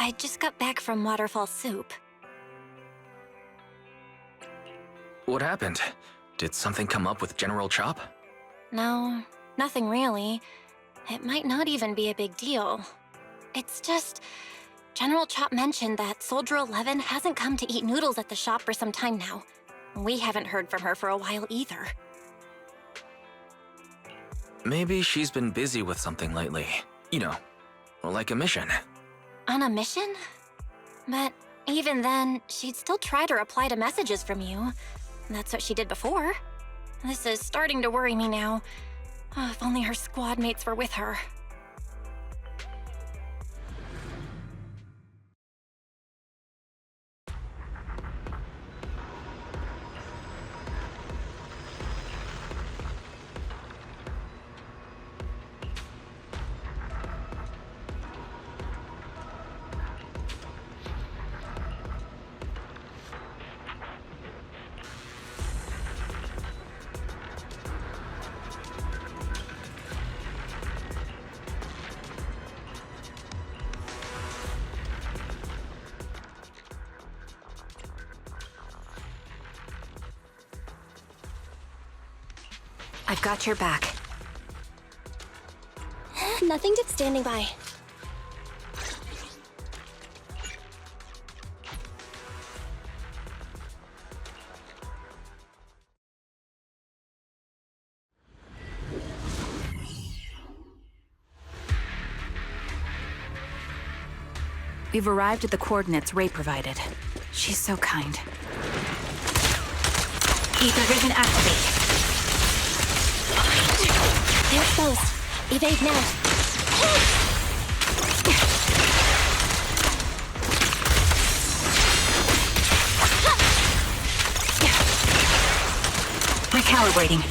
I just got back from Waterfall Soup. What happened? Did something come up with General Chop? No, nothing really. It might not even be a big deal. It's just... General Chop mentioned that Soldier 11 hasn't come to eat noodles at the shop for some time now. We haven't heard from her for a while either. Maybe she's been busy with something lately. You know, like a mission. On a mission? But even then, she'd still try to reply to messages from you. That's what she did before. This is starting to worry me now. Oh, if only her squad mates were with her. I've got your back. Nothing, just standing by. We've arrived at the coordinates Ray provided. She's so kind. Ether vision activate. They're exposed. Evade now. Recalibrating.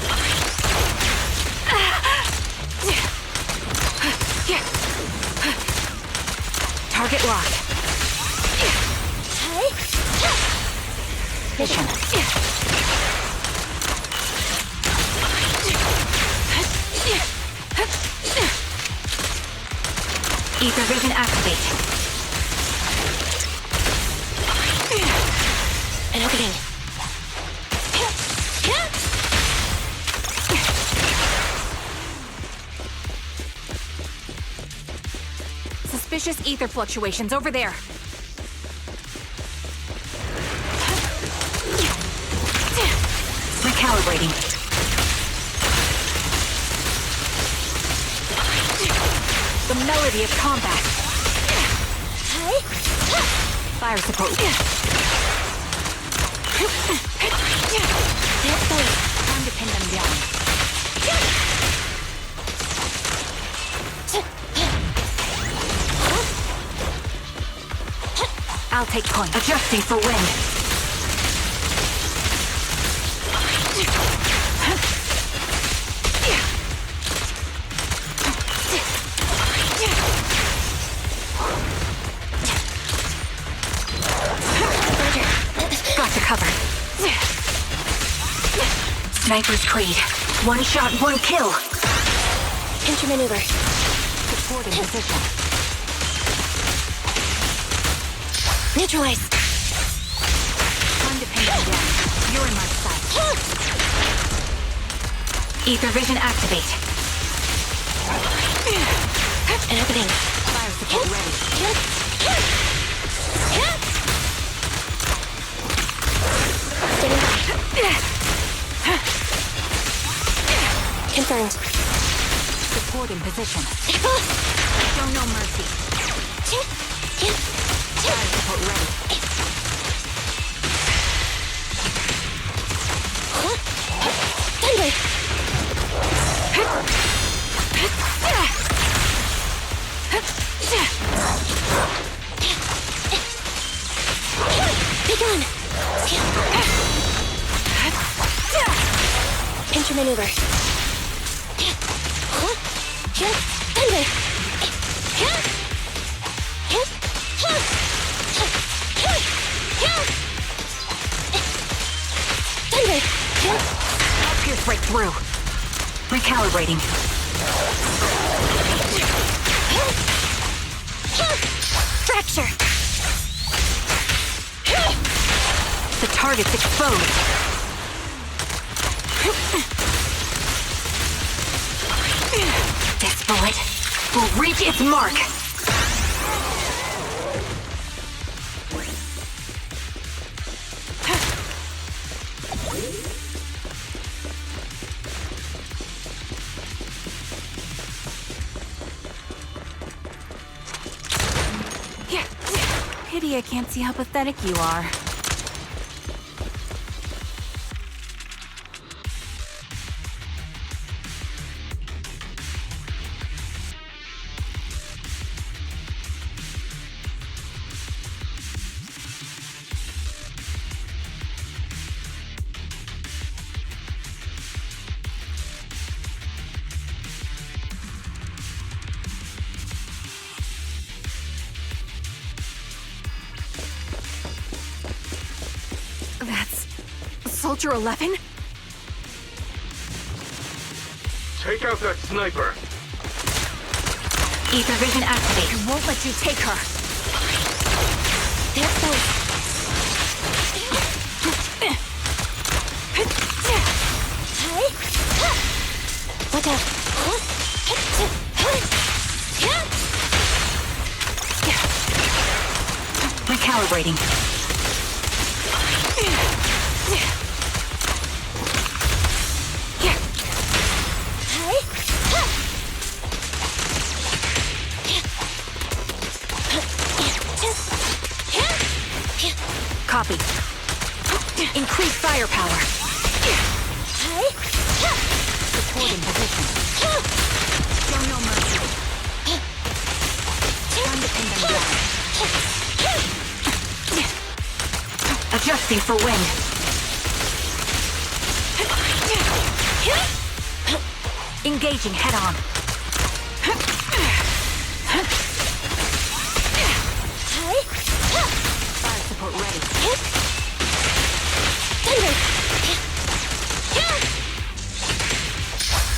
Target locked. Mission. Ether vision activate. An opening. Suspicious ether fluctuations over there. Recalibrating. The melody of combat. Fire support. Time to pin them down. I'll take point. Adjusting for wind. Got to cover. Sniper's Creed. One shot, one kill. Intermaneuver. Supporting position. Neutralize. Time to pin them down. You're in my sight. Ether vision activate. An opening. Fire support ready. Standing by. Confirmed. Supporting position. Show no mercy. Fire support ready. Thunder. Begun. Intermaneuver. Thunder. Thunder. Pierce right through. Recalibrating. Fracture. target's exposed. This bullet will reach its mark. Pity I can't see how pathetic you are. That's Soldier 11? Take out that sniper! Ether vision activate. I won't let you take her. There's both. Watch out. Recalibrating. Copy. Increase firepower. Support in position. Show no mercy. Time to pin them down. Adjusting for wind. Engaging head-on. Fire support ready.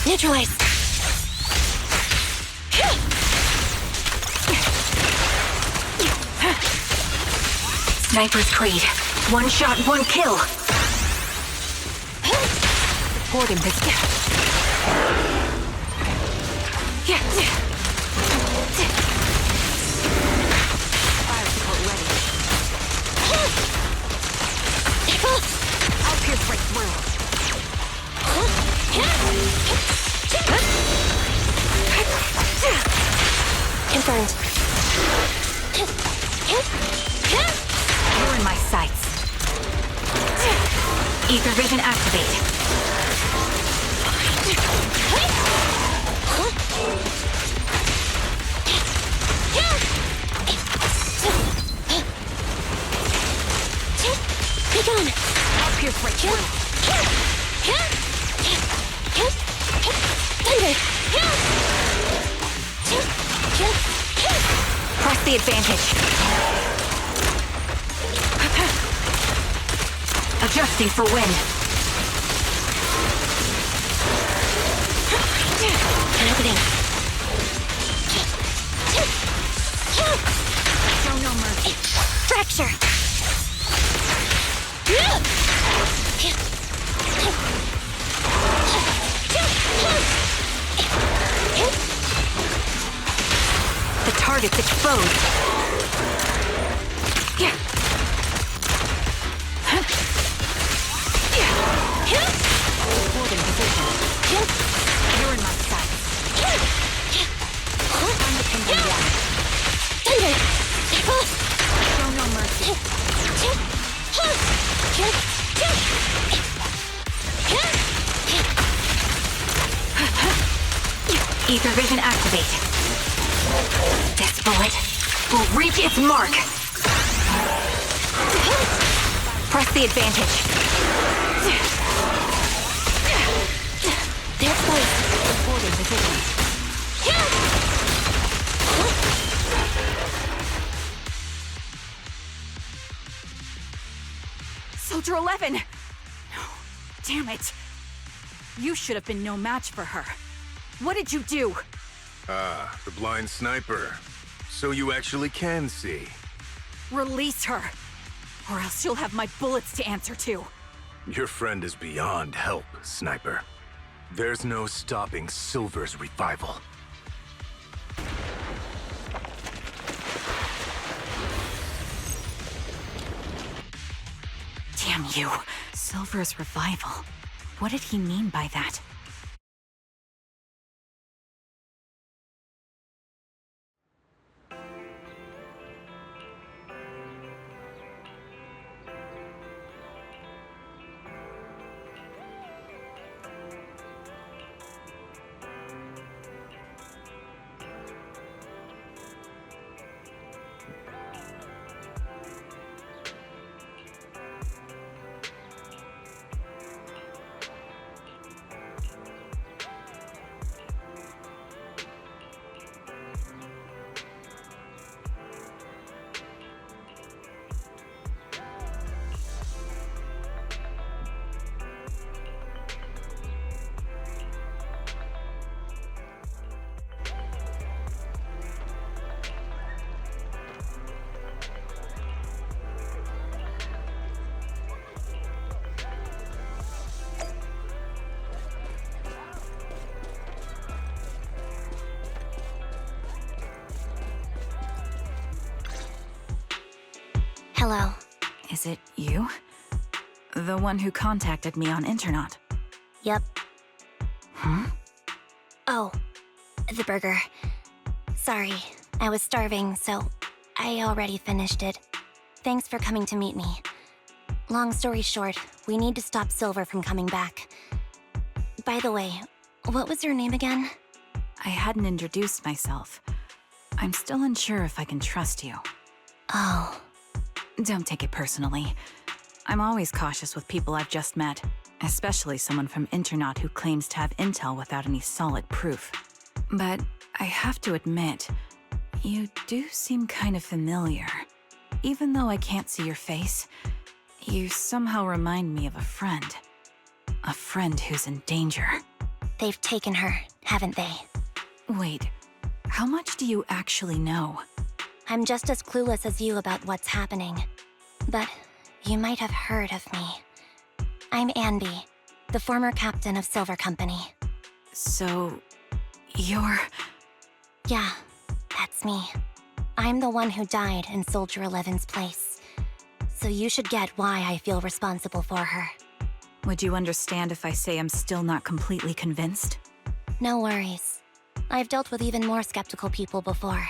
Neutralize. Sniper's Creed. One shot, one kill. Support in position. Fire support ready. I'll pierce right through. Confirmed. You're in my sights. Ether vision activate. Be gone. I'll pierce right through. Thunder. Press the advantage. Adjusting for wind. Targeting. Show no mercy. Fracture. The target's exposed. Support in position. You're in my sights. Time to pin them down. Thunder. Show no mercy. Ether vision activate. This bullet will reach its mark. Press the advantage. There's both. Support in position. Soldier 11! No, damn it. You should have been no match for her. What did you do? Ah, the blind sniper. So you actually can see. Release her. Or else you'll have my bullets to answer to. Your friend is beyond help, Sniper. There's no stopping Silver's revival. Damn you. Silver's revival. What did he mean by that? Hello. Is it you? The one who contacted me on Internaut? Yep. Huh? Oh, the burger. Sorry, I was starving, so I already finished it. Thanks for coming to meet me. Long story short, we need to stop Silver from coming back. By the way, what was your name again? I hadn't introduced myself. I'm still unsure if I can trust you. Oh, Don't take it personally. I'm always cautious with people I've just met, especially someone from Internaut who claims to have intel without any solid proof. But I have to admit, you do seem kind of familiar. Even though I can't see your face, you somehow remind me of a friend. A friend who's in danger. they've taken her, haven't they? Wait, how much do you actually know? I'm just as clueless as you about what's happening. But you might have heard of me. I'm Anby, the former captain of Silver Company. So, you're... Yeah, that's me. I'm the one who died in Soldier 11's place. So you should get why I feel responsible for her. Would you understand if I say I'm still not completely convinced? No worries. I've dealt with even more skeptical people before.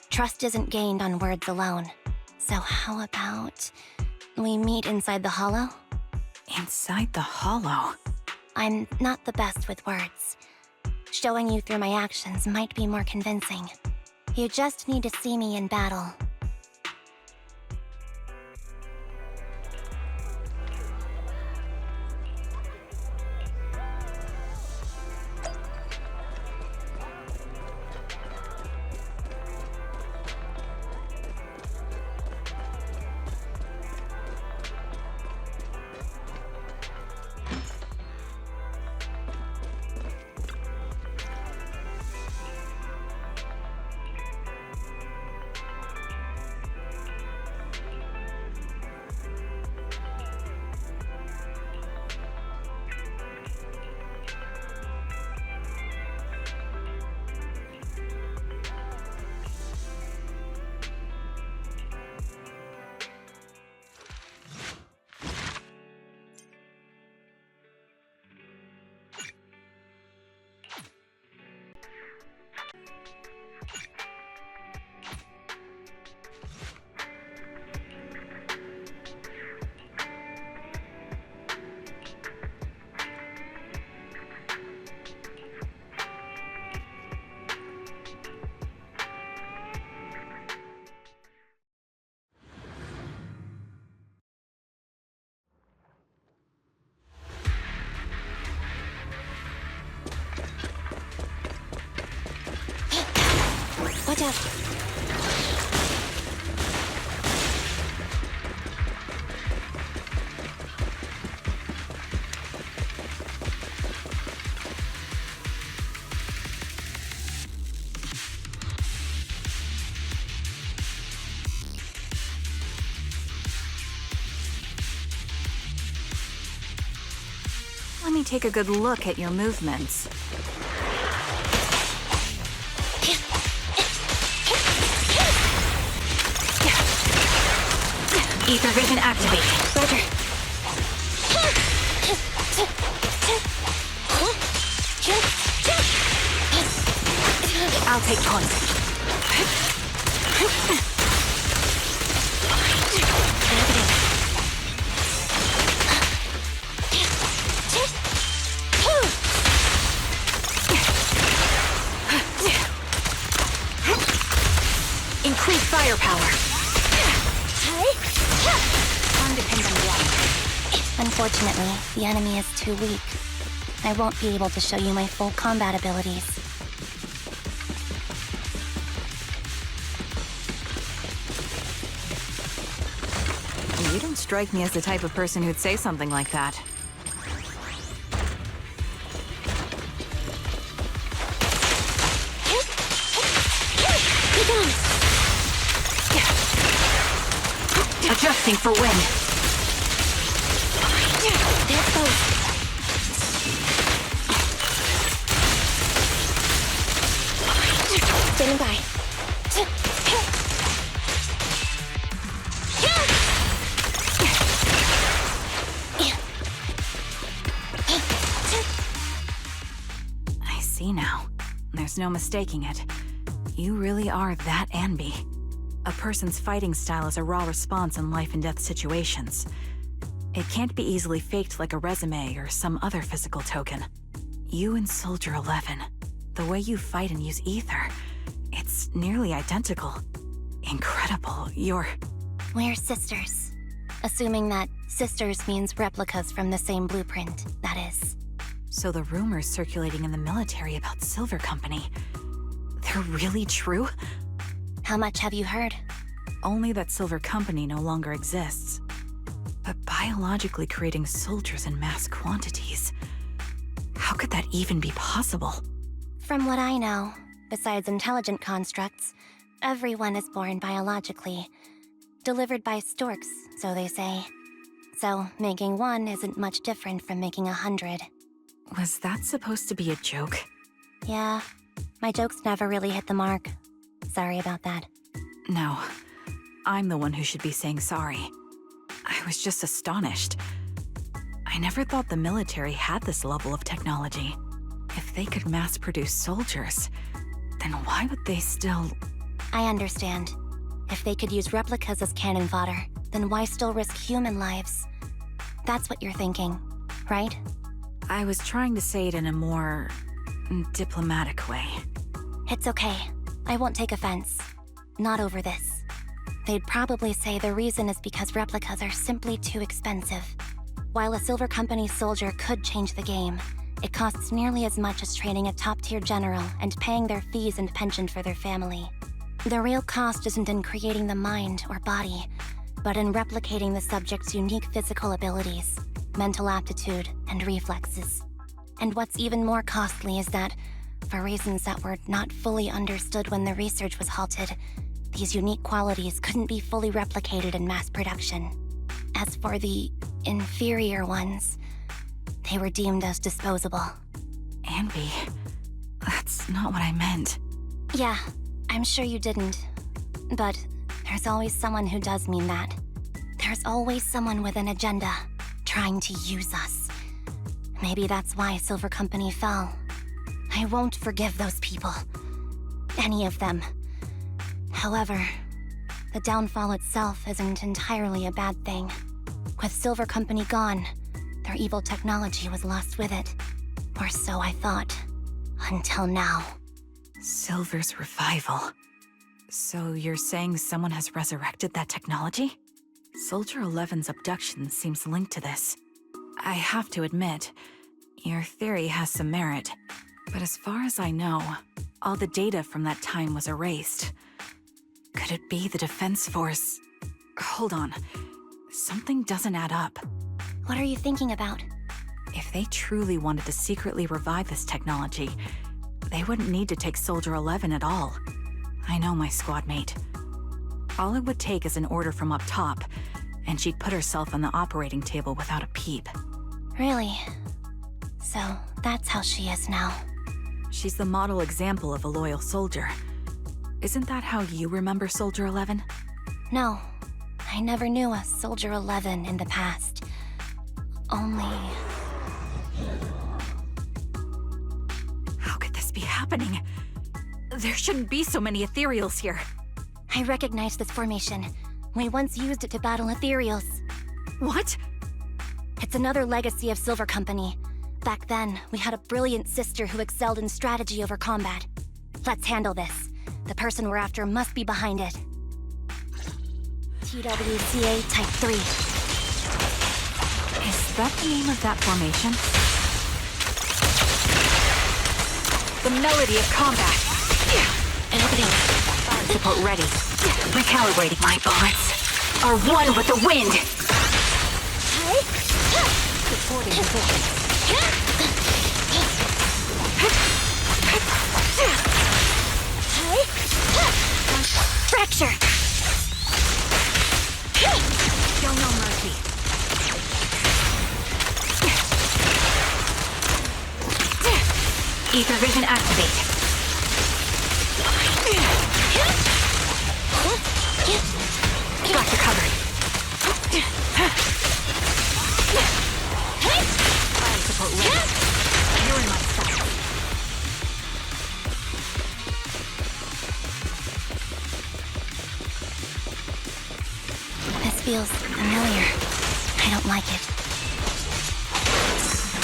Trust isn't gained on words alone. So how about we meet inside the Hollow? Inside the Hollow? I'm not the best with words. Showing you through my actions might be more convincing. You just need to see me in battle. Watch out! take a good look at your movements. Ether vision activated. Roger. I'll take point. Increase firepower. One depends on the other. Unfortunately, the enemy is too weak. I won't be able to show you my full combat abilities. You don't strike me as the type of person who'd say something like that. Adjusting for wind. There it goes. Standing by. I see now. There's no mistaking it. You really are that Anby. A person's fighting style is a raw response in life and death situations. It can't be easily faked like a resume or some other physical token. You and Soldier 11, the way you fight and use ether, it's nearly identical. Incredible. We're sisters. Assuming that sisters means replicas from the same blueprint, that is. So the rumors circulating in the military about Silver Company, they're really true? How much have you heard? Only that Silver Company no longer exists. But biologically creating soldiers in mass quantities, how could that even be possible? From what I know, besides intelligent constructs, everyone is born biologically. Delivered by storks, so they say. So making one isn't much different from making 100. Was that supposed to be a joke? Yeah, my jokes never really hit the mark. Sorry about that. No, I'm the one who should be saying sorry. I was just astonished. I never thought the military had this level of technology. If they could mass-produce soldiers, then why would they still... I understand. If they could use replicas as cannon fodder, then why still risk human lives? That's what you're thinking, right? I was trying to say it in a more... diplomatic way. It's okay. I won't take offense. Not over this. They'd probably say the reason is because replicas are simply too expensive. While a Silver Company soldier could change the game, it costs nearly as much as training a top-tier general and paying their fees and pension for their family. The real cost isn't in creating the mind or body, but in replicating the subject's unique physical abilities, mental aptitude, and reflexes. And what's even more costly is that, for reasons that were not fully understood when the research was halted, these unique qualities couldn't be fully replicated in mass production. As for the inferior ones, they were deemed as disposable. Anby, that's not what I meant. Yeah, I'm sure you didn't. But there's always someone who does mean that. There's always someone with an agenda, trying to use us. Maybe that's why Silver Company fell. I won't forgive those people. Any of them. However, the downfall itself isn't entirely a bad thing. With Silver Company gone, their evil technology was lost with it. Or so I thought. Until now. Silver's revival. So you're saying someone has resurrected that technology? Soldier 11's abduction seems linked to this. I have to admit, your theory has some merit. But as far as I know, all the data from that time was erased. Could it be the Defense Force? Hold on. Something doesn't add up. What are you thinking about? If they truly wanted to secretly revive this technology, they wouldn't need to take Soldier 11 at all. I know my squad mate. All it would take is an order from up top, and she'd put herself on the operating table without a peep. Really? So that's how she is now. She's the model example of a loyal soldier. Isn't that how you remember Soldier 11? No, I never knew a Soldier 11 in the past. Only... How could this be happening? There shouldn't be so many ethereals here. I recognize this formation. We once used it to battle ethereals. What? It's another legacy of Silver Company. Back then, we had a brilliant sister who excelled in strategy over combat. Let's handle this. The person we're after must be behind it. TWCA Type 3. Is that the name of that formation? The melody of combat. Opening. Fire support ready. Recalibrating. My bullets are one with the wind. Supporting position. Fracture! Show no mercy. Ether vision activate. Got you covered. Fire support ready. You're in my sight. This feels familiar. I don't like it.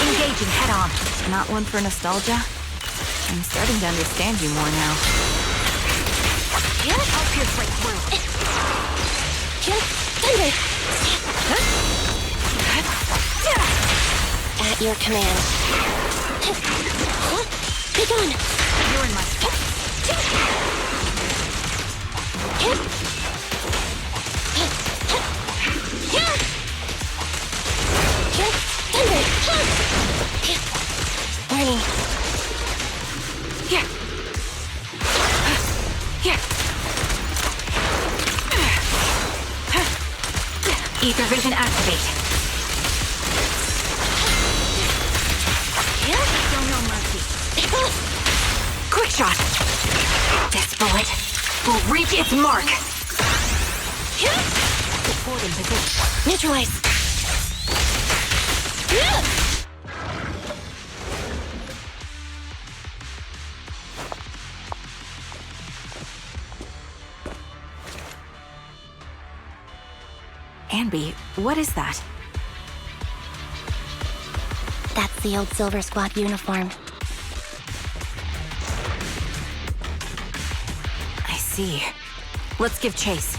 Engaging head on. Not one for nostalgia? I'm starting to understand you more now. I'll pierce right through. At your command. Be gone! You're in my sight. Warning. Here. Here. Ether vision activate. Show no mercy. Quick shot. This bullet will reach its mark. Supporting position. Neutralize. Anby, what is that? That's the old Silver Squad uniform. I see. Let's give chase.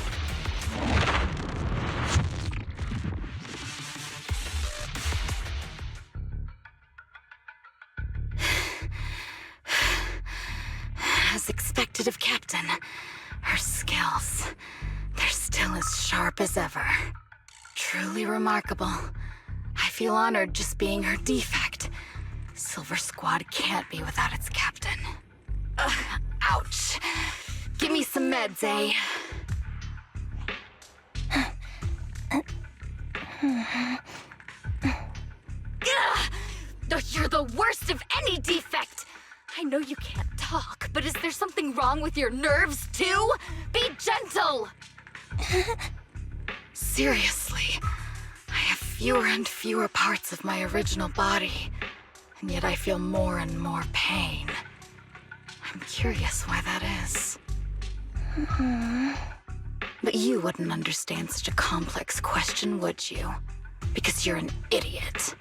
As expected of Captain, her skills, they're still as sharp as ever. Truly remarkable. I feel honored just being her defect. Silver Squad can't be without its captain. Ouch. Give me some meds, eh? You're the worst of any defect! I know you can't talk, but is there something wrong with your nerves, too? Be gentle! Seriously, I have fewer and fewer parts of my original body, and yet I feel more and more pain. I'm curious why that is. But you wouldn't understand such a complex question, would you? Because you're an idiot.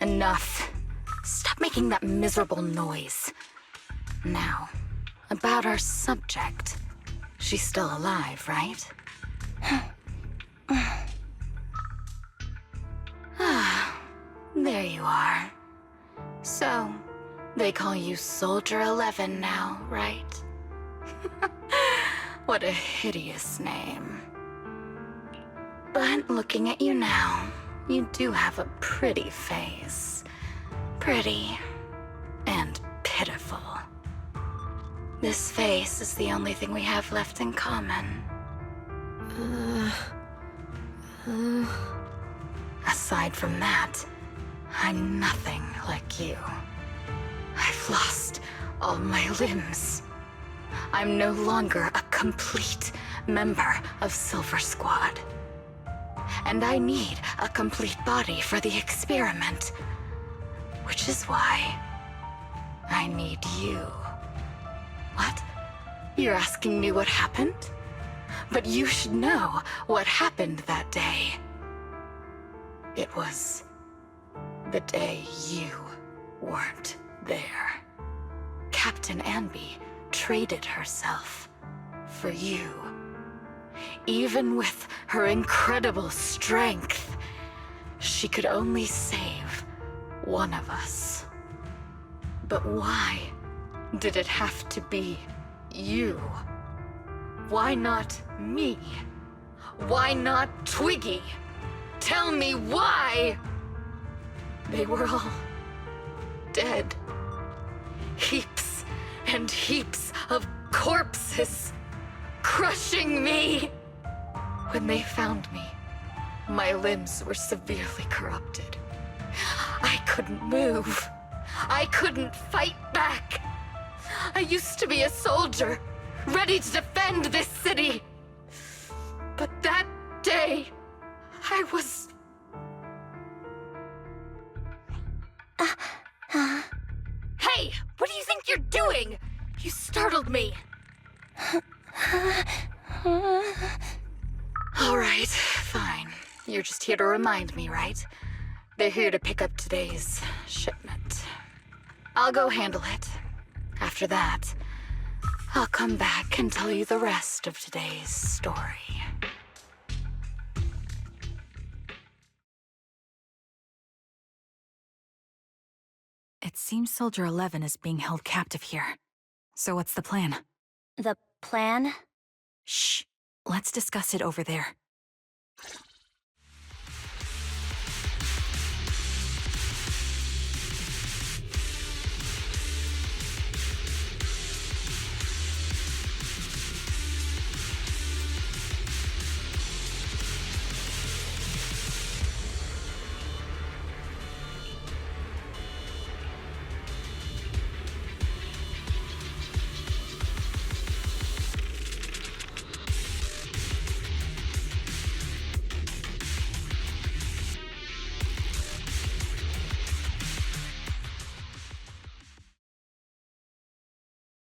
Enough. Stop making that miserable noise. Now, about our subject. She's still alive, right? Ah, there you are. So, they call you Soldier 11 now, right? What a hideous name. But looking at you now, you do have a pretty face. Pretty and pitiful. This face is the only thing we have left in common. Aside from that, I'm nothing like you. I've lost all my limbs. I'm no longer a complete member of Silver Squad. And I need a complete body for the experiment. Which is why I need you. What? You're asking me what happened? But you should know what happened that day. It was the day you weren't there. Captain Anby traded herself for you. Even with her incredible strength, she could only save one of us. But why did it have to be you? Why not me? Why not Twiggy? Tell me why! They were all dead. Heaps and heaps of corpses, crushing me. When they found me, my limbs were severely corrupted. I couldn't move. I couldn't fight back. I used to be a soldier, ready to defend this city. But that day, I was... Hey, what do you think you're doing? You startled me. All right, fine. You're just here to remind me, right? They're here to pick up today's shipment. I'll go handle it. After that, I'll come back and tell you the rest of today's story. It seems Soldier 11 is being held captive here. So what's the plan? The plan? Shh. Let's discuss it over there.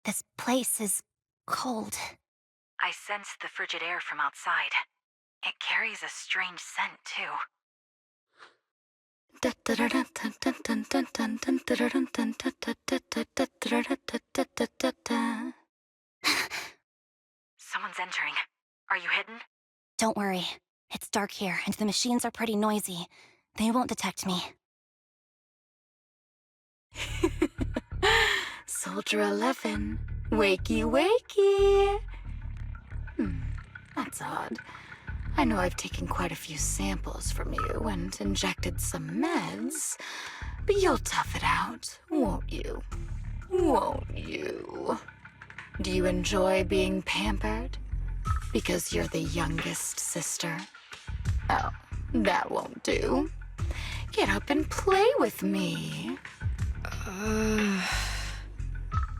This place is cold. I sensed the frigid air from outside. It carries a strange scent, too. Someone's entering. Are you hidden? Don't worry. It's dark here, and the machines are pretty noisy. They won't detect me. Soldier 11, wakey wakey. That's odd. I know I've taken quite a few samples from you and injected some meds, but you'll tough it out, won't you? Won't you? Do you enjoy being pampered? Because you're the youngest sister? Oh, that won't do. Get up and play with me.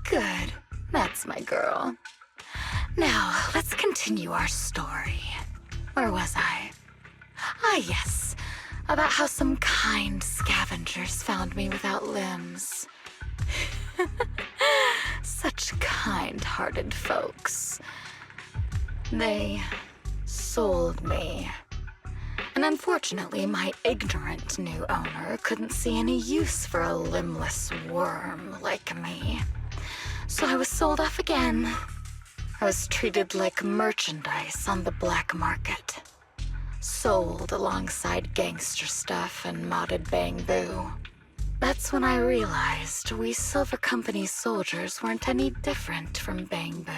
Good. That's my girl. Now, let's continue our story. Where was I? Ah, yes. About how some kind scavengers found me without limbs. Such kind-hearted folks. They sold me. And unfortunately, my ignorant new owner couldn't see any use for a limbless worm like me. So I was sold off again. I was treated like merchandise on the black market. Sold alongside gangster stuff and modded bamboo. That's when I realized we Silver Company soldiers weren't any different from bamboo.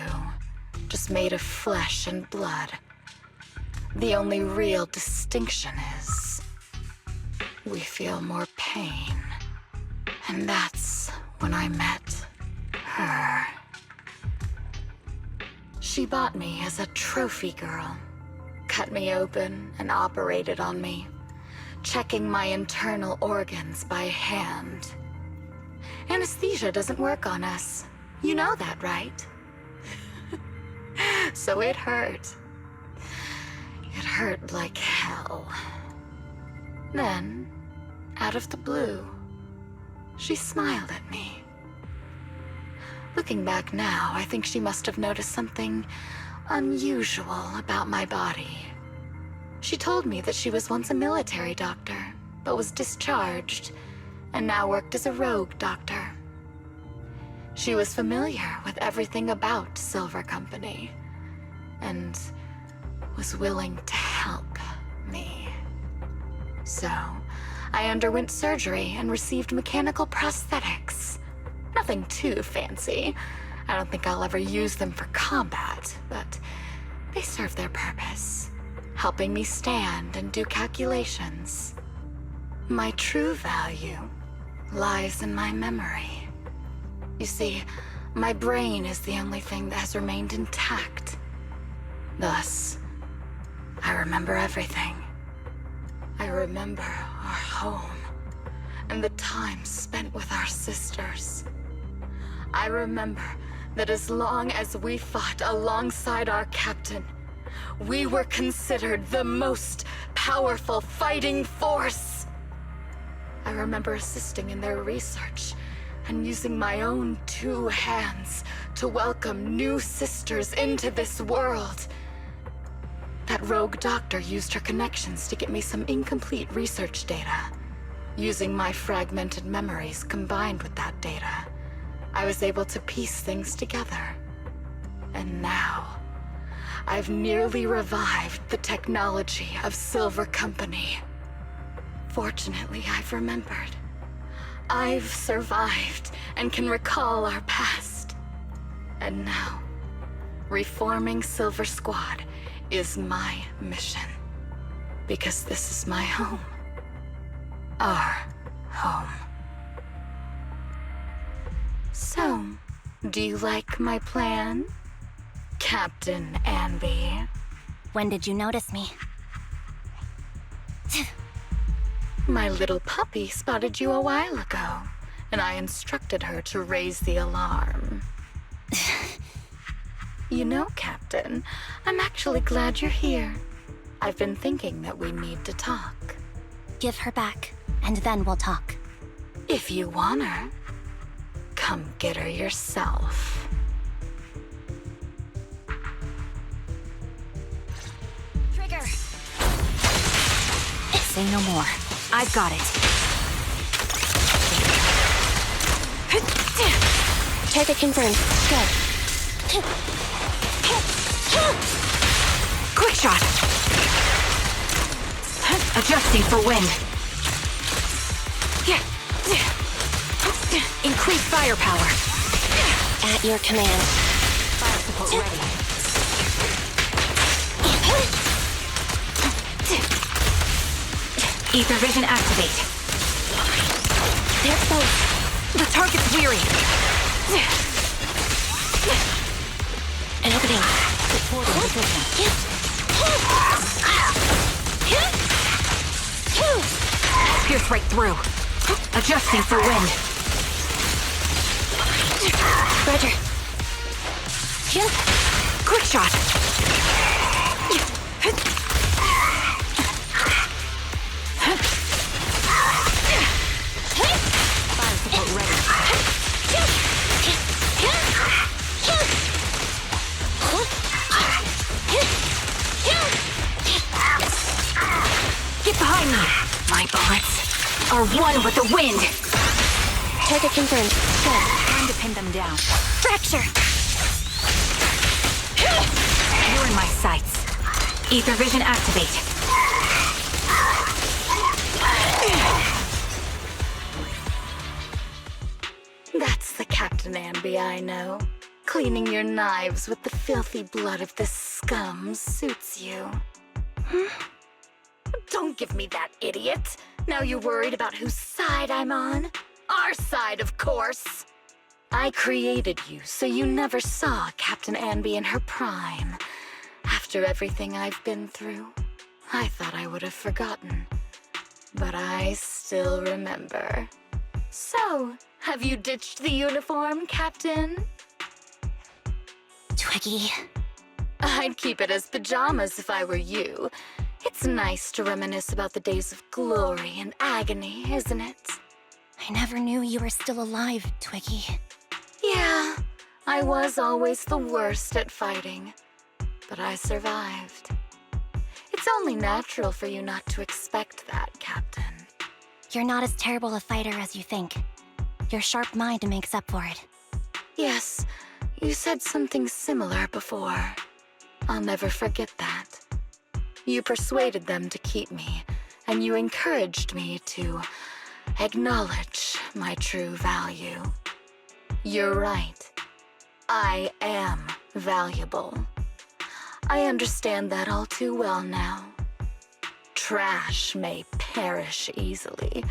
Just made of flesh and blood. The only real distinction is we feel more pain. And that's when I met her. She bought me as a trophy girl, cut me open and operated on me, checking my internal organs by hand. Anesthesia doesn't work on us. You know that, right? So it hurt. It hurt like hell. Then, out of the blue, she smiled at me. Looking back now, I think she must have noticed something unusual about my body. She told me that she was once a military doctor, but was discharged, and now worked as a rogue doctor. She was familiar with everything about Silver Company, and was willing to help me. So, I underwent surgery and received mechanical prosthetics. Nothing too fancy. I don't think I'll ever use them for combat, but they serve their purpose, helping me stand and do calculations. My true value lies in my memory. You see, my brain is the only thing that has remained intact. Thus, I remember everything. I remember our home and the time spent with our sisters. I remember that as long as we fought alongside our captain, we were considered the most powerful fighting force. I remember assisting in their research and using my own 2 hands to welcome new sisters into this world. That rogue doctor used her connections to get me some incomplete research data. Using my fragmented memories combined with that data, I was able to piece things together. And now, I've nearly revived the technology of Silver Company. Fortunately, I've remembered. I've survived and can recall our past. And now, reforming Silver Squad is my mission. Because this is my home. Our home. So, do you like my plan, Captain Anby? When did you notice me? My little puppy spotted you a while ago, and I instructed her to raise the alarm. You know, Captain, I'm actually glad you're here. I've been thinking that we need to talk. Give her back, and then we'll talk. If you want her, come get her yourself. Trigger! Say no more. I've got it. Target confirmed. Go. Quick shot! Adjusting for wind. Increase firepower. At your command. Fire support ready. Ether vision activate. They're both. The target's weary. An opening. Supporting position. Pierce right through. Adjusting for wind. Roger. Quick shot. Fire support ready. Get behind me. My bullets are one with the wind. Target confirmed. Go. Time to pin them down. Fracture! You're in my sights. Ether vision activate. That's the Captain Anby I know. Cleaning your knives with the filthy blood of this scum suits you. Don't give me that, idiot. Now you're worried about whose side I'm on? Our side, of course. I created you so you never saw Captain Anby in her prime. After everything I've been through, I thought I would have forgotten. but I still remember. So, have you ditched the uniform, Captain? Twiggy. I'd keep it as pajamas if I were you. It's nice to reminisce about the days of glory and agony, isn't it? I never knew you were still alive, Twiggy. Yeah, I was always the worst at fighting, but I survived. It's only natural for you not to expect that, Captain. You're not as terrible a fighter as you think. Your sharp mind makes up for it. Yes, you said something similar before. I'll never forget that. You persuaded them to keep me, and you encouraged me to acknowledge my true value. You're right. I am valuable. I understand that all too well now. Trash may perish easily,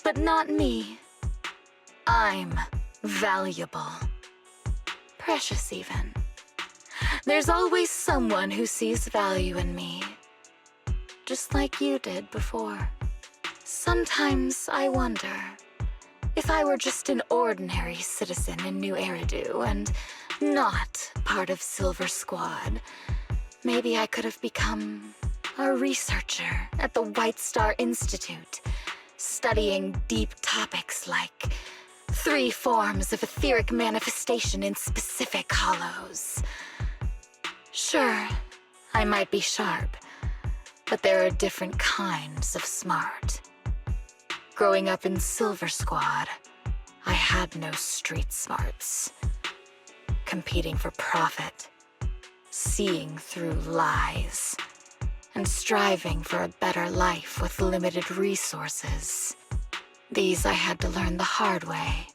but not me. I'm valuable. Precious, even. There's always someone who sees value in me, just like you did before. Sometimes I wonder, if I were just an ordinary citizen in New Eridu and not part of Silver Squad, maybe I could have become a researcher at the White Star Institute, studying deep topics like 3 forms of etheric manifestation in specific hollows. Sure, I might be sharp, but there are different kinds of smart. Growing up in Silver Squad, I had no street smarts. Competing for profit, seeing through lies, and striving for a better life with limited resources. These I had to learn the hard way,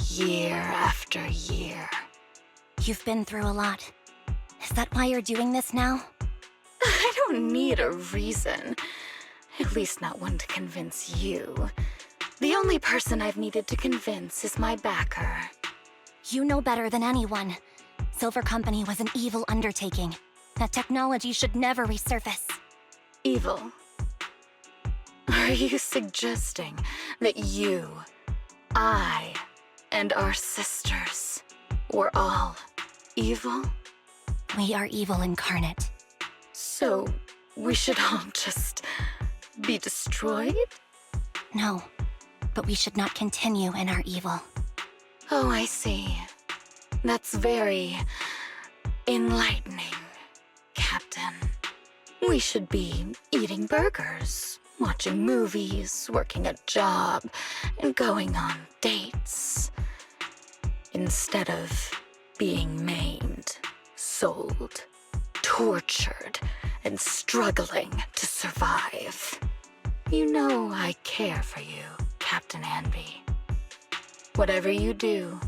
year after year. You've been through a lot. Is that why you're doing this now? I don't need a reason. At least not one to convince you. The only person I've needed to convince is my backer. You know better than anyone. Silver Company was an evil undertaking. That technology should never resurface. Evil? Are you suggesting that you, I, and our sisters were all evil? We are evil incarnate. So, we should all just be destroyed? No, but we should not continue in our evil. Oh, I see. That's very enlightening, Captain. We should be eating burgers, watching movies, working a job, and going on dates. Instead of being maimed, sold, tortured, and struggling to survive. You know I care for you, Captain Anby. Whatever you do,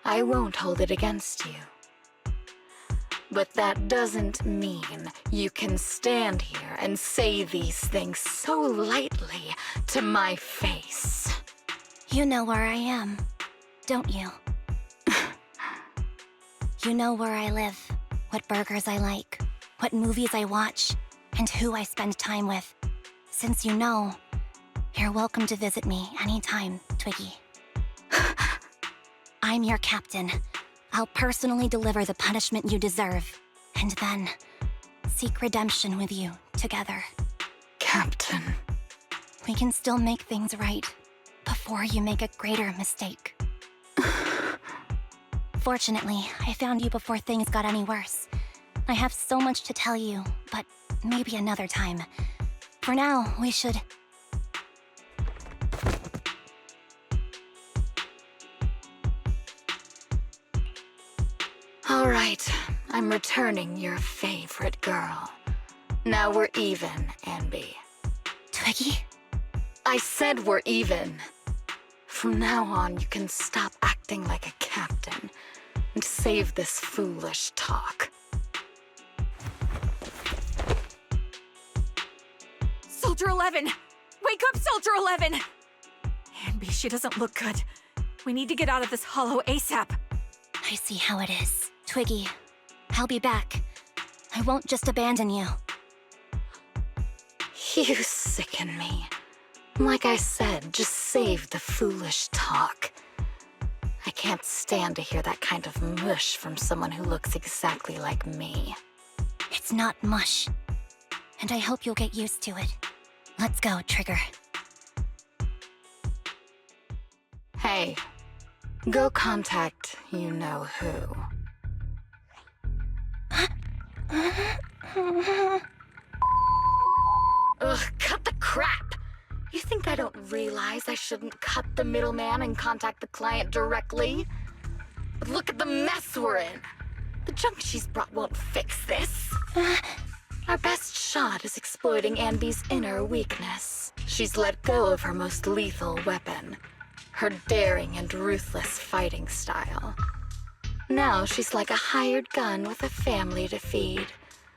I won't hold it against you. But that doesn't mean you can stand here and say these things so lightly to my face. You know where I am, don't you? You know where I live, what burgers I like, what movies I watch, and who I spend time with. Since you know, you're welcome to visit me anytime, Twiggy. I'm your captain. I'll personally deliver the punishment you deserve, and then seek redemption with you together. Captain. We can still make things right before you make a greater mistake. Fortunately, I found you before things got any worse. I have so much to tell you, but maybe another time. For now, we should... All right, I'm returning your favorite girl. Now we're even, Anby. Twiggy? I said we're even. From now on, you can stop acting like a captain and save this foolish talk. Soldier 11! Wake up, Soldier 11! Anby, she doesn't look good. We need to get out of this hollow ASAP. I see how it is. Twiggy, I'll be back. I won't just abandon you. You sicken me. Like I said, just save the foolish talk. I can't stand to hear that kind of mush from someone who looks exactly like me. It's not mush. And I hope you'll get used to it. Let's go, Trigger. Hey, go contact you-know-who. Ugh, cut the crap! You think I don't realize I shouldn't cut the middleman and contact the client directly? But look at the mess we're in! The junk she's brought won't fix this. Our best shot is exploiting Anby's inner weakness. She's let go of her most lethal weapon, her daring and ruthless fighting style. Now she's like a hired gun with a family to feed,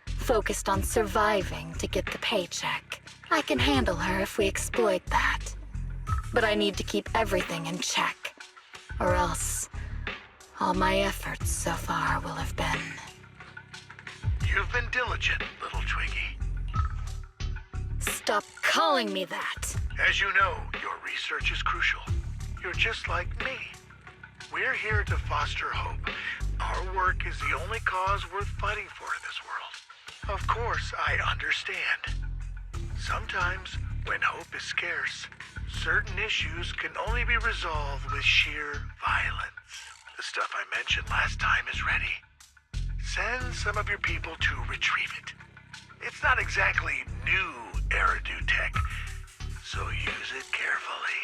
focused on surviving to get the paycheck. I can handle her if we exploit that. But I need to keep everything in check, or else all my efforts so far will have been... You've been diligent, little Twiggy. Stop calling me that! As you know, your research is crucial. You're just like me. We're here to foster hope. Our work is the only cause worth fighting for in this world. Of course, I understand. Sometimes, when hope is scarce, certain issues can only be resolved with sheer violence. The stuff I mentioned last time is ready. Send some of your people to retrieve it. It's not exactly new Eridu tech, so use it carefully.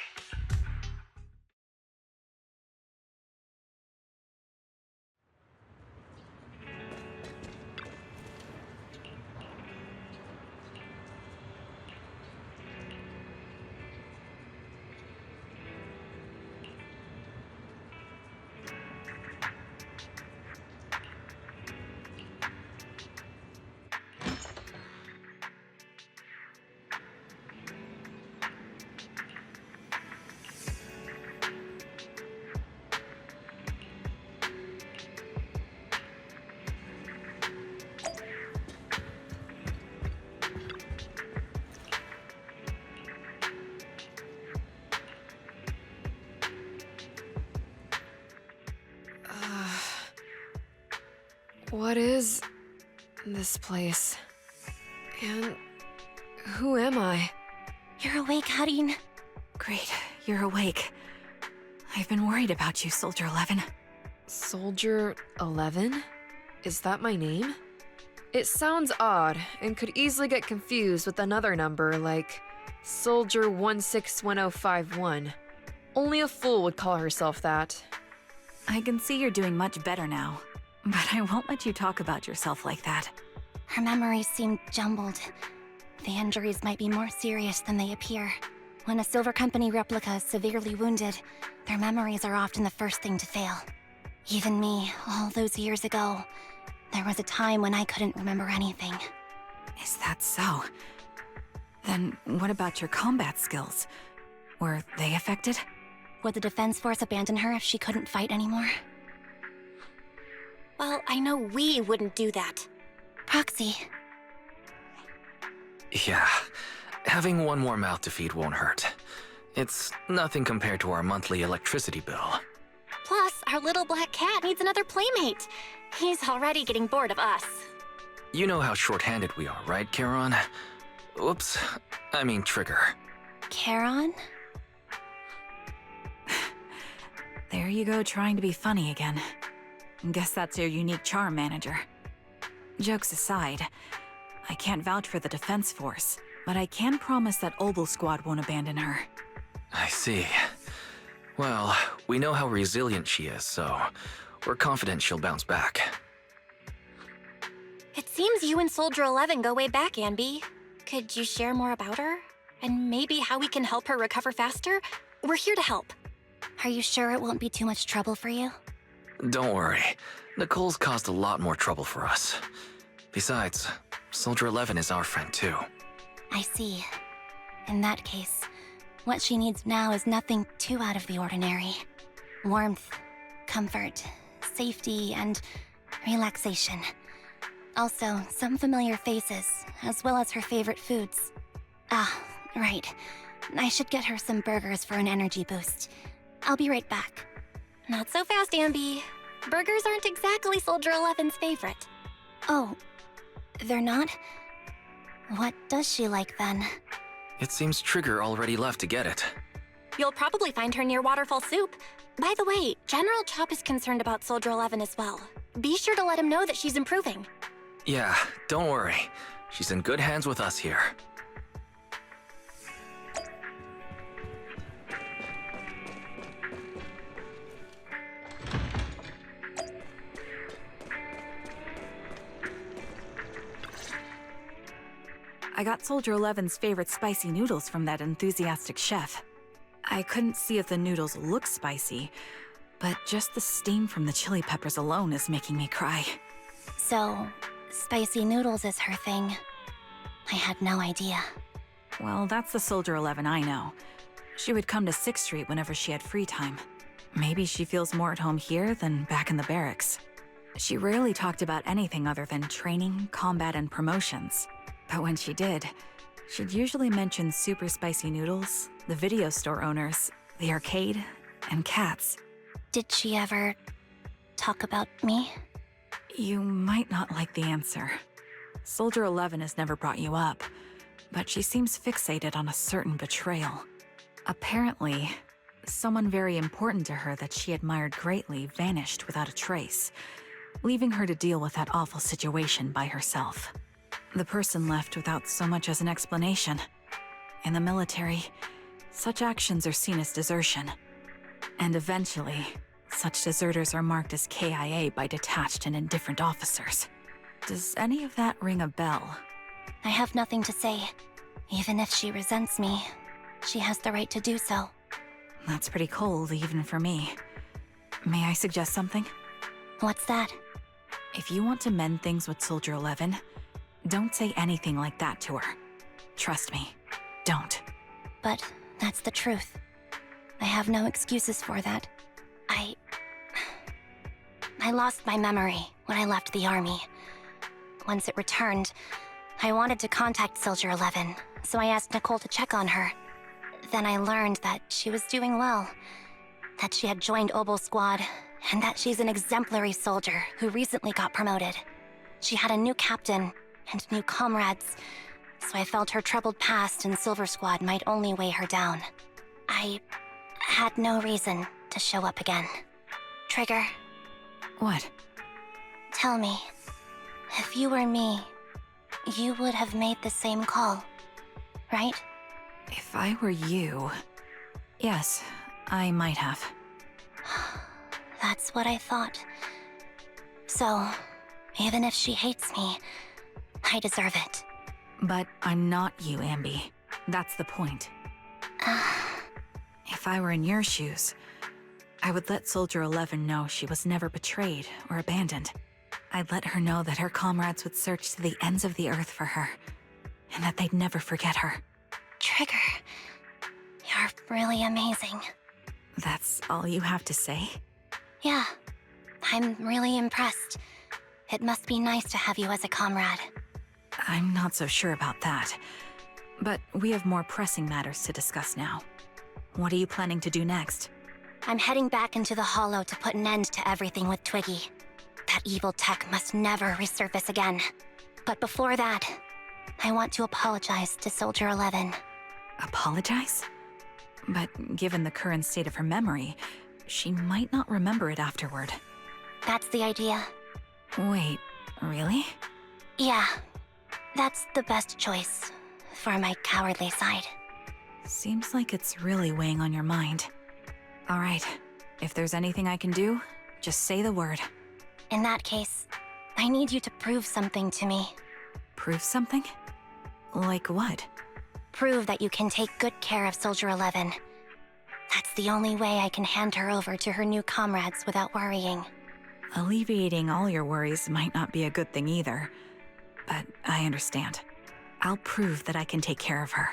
What is this place? And who am I? You're awake, Harin. Great, you're awake. I've been worried about you, Soldier 11. Soldier 11? Is that my name? It sounds odd and could easily get confused with another number like Soldier 161051. Only a fool would call herself that. I can see you're doing much better now, but I won't let you talk about yourself like that. Her memories seem jumbled. The injuries might be more serious than they appear. When a Silver Company replica is severely wounded, their memories are often the first thing to fail. Even me, all those years ago, there was a time when I couldn't remember anything. Is that so? Then what about your combat skills? Were they affected? Would the Defense Force abandon her if she couldn't fight anymore? Well, I know we wouldn't do that. Proxy, Yeah, having one more mouth to feed won't hurt. It's nothing compared to our monthly electricity bill. Plus, our little black cat needs another playmate. He's already getting bored of us. You know how short-handed we are, right, Charon? Oops, I mean Trigger. Charon? There you go, trying to be funny again. Guess that's your unique charm, Manager. Jokes aside, I can't vouch for the Defense Force, but I can promise that Obel Squad won't abandon her. I see. Well, we know how resilient she is, so we're confident she'll bounce back. It seems you and Soldier 11 go way back, Anby. Could you share more about her? And maybe how we can help her recover faster? We're here to help. Are you sure it won't be too much trouble for you? Don't worry. Nicole's caused a lot more trouble for us. Besides, Soldier 11 is our friend too. I see. In that case, what she needs now is nothing too out of the ordinary. Warmth, comfort, safety, and relaxation. Also, some familiar faces, as well as her favorite foods. Ah, right. I should get her some burgers for an energy boost. I'll be right back. Not so fast, Ambi. Burgers aren't exactly Soldier 11's favorite. Oh, they're not? What does she like then? It seems Trigger already left to get it. You'll probably find her near Waterfall Soup. By the way, General Chop is concerned about Soldier 11 as well. Be sure to let him know that she's improving. Yeah, don't worry. She's in good hands with us here. I got Soldier 11's favorite spicy noodles from that enthusiastic chef. I couldn't see if the noodles look spicy, but just the steam from the chili peppers alone is making me cry. So, spicy noodles is her thing. I had no idea. Well, that's the Soldier 11 I know. She would come to 6th Street whenever she had free time. Maybe she feels more at home here than back in the barracks. She rarely talked about anything other than training, combat, and promotions. But when she did, she'd usually mention super spicy noodles, the video store owners, the arcade, and cats. Did she ever talk about me? You might not like the answer. Soldier 11 has never brought you up, but she seems fixated on a certain betrayal. Apparently, someone very important to her that she admired greatly vanished without a trace, leaving her to deal with that awful situation by herself. The person left without so much as an explanation. In the military, such actions are seen as desertion. And eventually, such deserters are marked as KIA by detached and indifferent officers. Does any of that ring a bell? I have nothing to say. Even if she resents me, she has the right to do so. That's pretty cold, even for me. May I suggest something? What's that? If you want to mend things with Soldier 11, don't say anything like that to her. Trust me, don't. But that's the truth. I have no excuses for that. I lost my memory when I left the army. Once it returned, I wanted to contact Soldier 11, so I asked Nicole to check on her. Then I learned that she was doing well, that she had joined Obel Squad, and that she's an exemplary soldier who recently got promoted. She had a new captain and new comrades, so I felt her troubled past in Silver Squad might only weigh her down. I had no reason to show up again. Trigger, What? tell me, if you were me, you would have made the same call, right? If I were you... Yes, I might have. That's what I thought. So, even if she hates me, I deserve it. But I'm not you, Ambi. That's the point. If I were in your shoes, I would let Soldier 11 know she was never betrayed or abandoned. I'd let her know that her comrades would search to the ends of the earth for her, and that they'd never forget her. Trigger, you're really amazing. That's all you have to say? Yeah, I'm really impressed. It must be nice to have you as a comrade. I'm not so sure about that. But we have more pressing matters to discuss now. What are you planning to do next? I'm heading back into the Hollow to put an end to everything with Twiggy. That evil tech must never resurface again. But before that, I want to apologize to Soldier 11. Apologize? But given the current state of her memory, she might not remember it afterward. That's the idea. Wait, really? Yeah, that's the best choice for my cowardly side. Seems like it's really weighing on your mind. All right, if there's anything I can do, just say the word. In that case, I need you to prove something to me. Prove something? Like what? Prove that you can take good care of Soldier 11. That's the only way I can hand her over to her new comrades without worrying. Alleviating all your worries might not be a good thing either, but I understand. I'll prove that I can take care of her.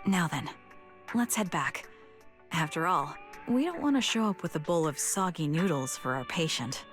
Now then, let's head back. After all, we don't want to show up with a bowl of soggy noodles for our patient.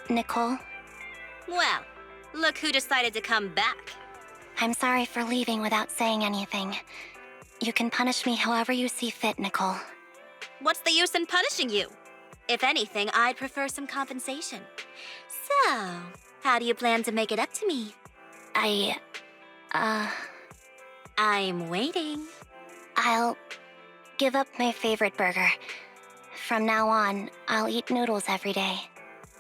Nicole. Well, look who decided to come back. I'm sorry for leaving without saying anything. You can punish me however you see fit, Nicole. What's the use in punishing you? If anything, I'd prefer some compensation. So, how do you plan to make it up to me? I'm waiting. I'll give up my favorite burger. From now on, I'll eat noodles every day.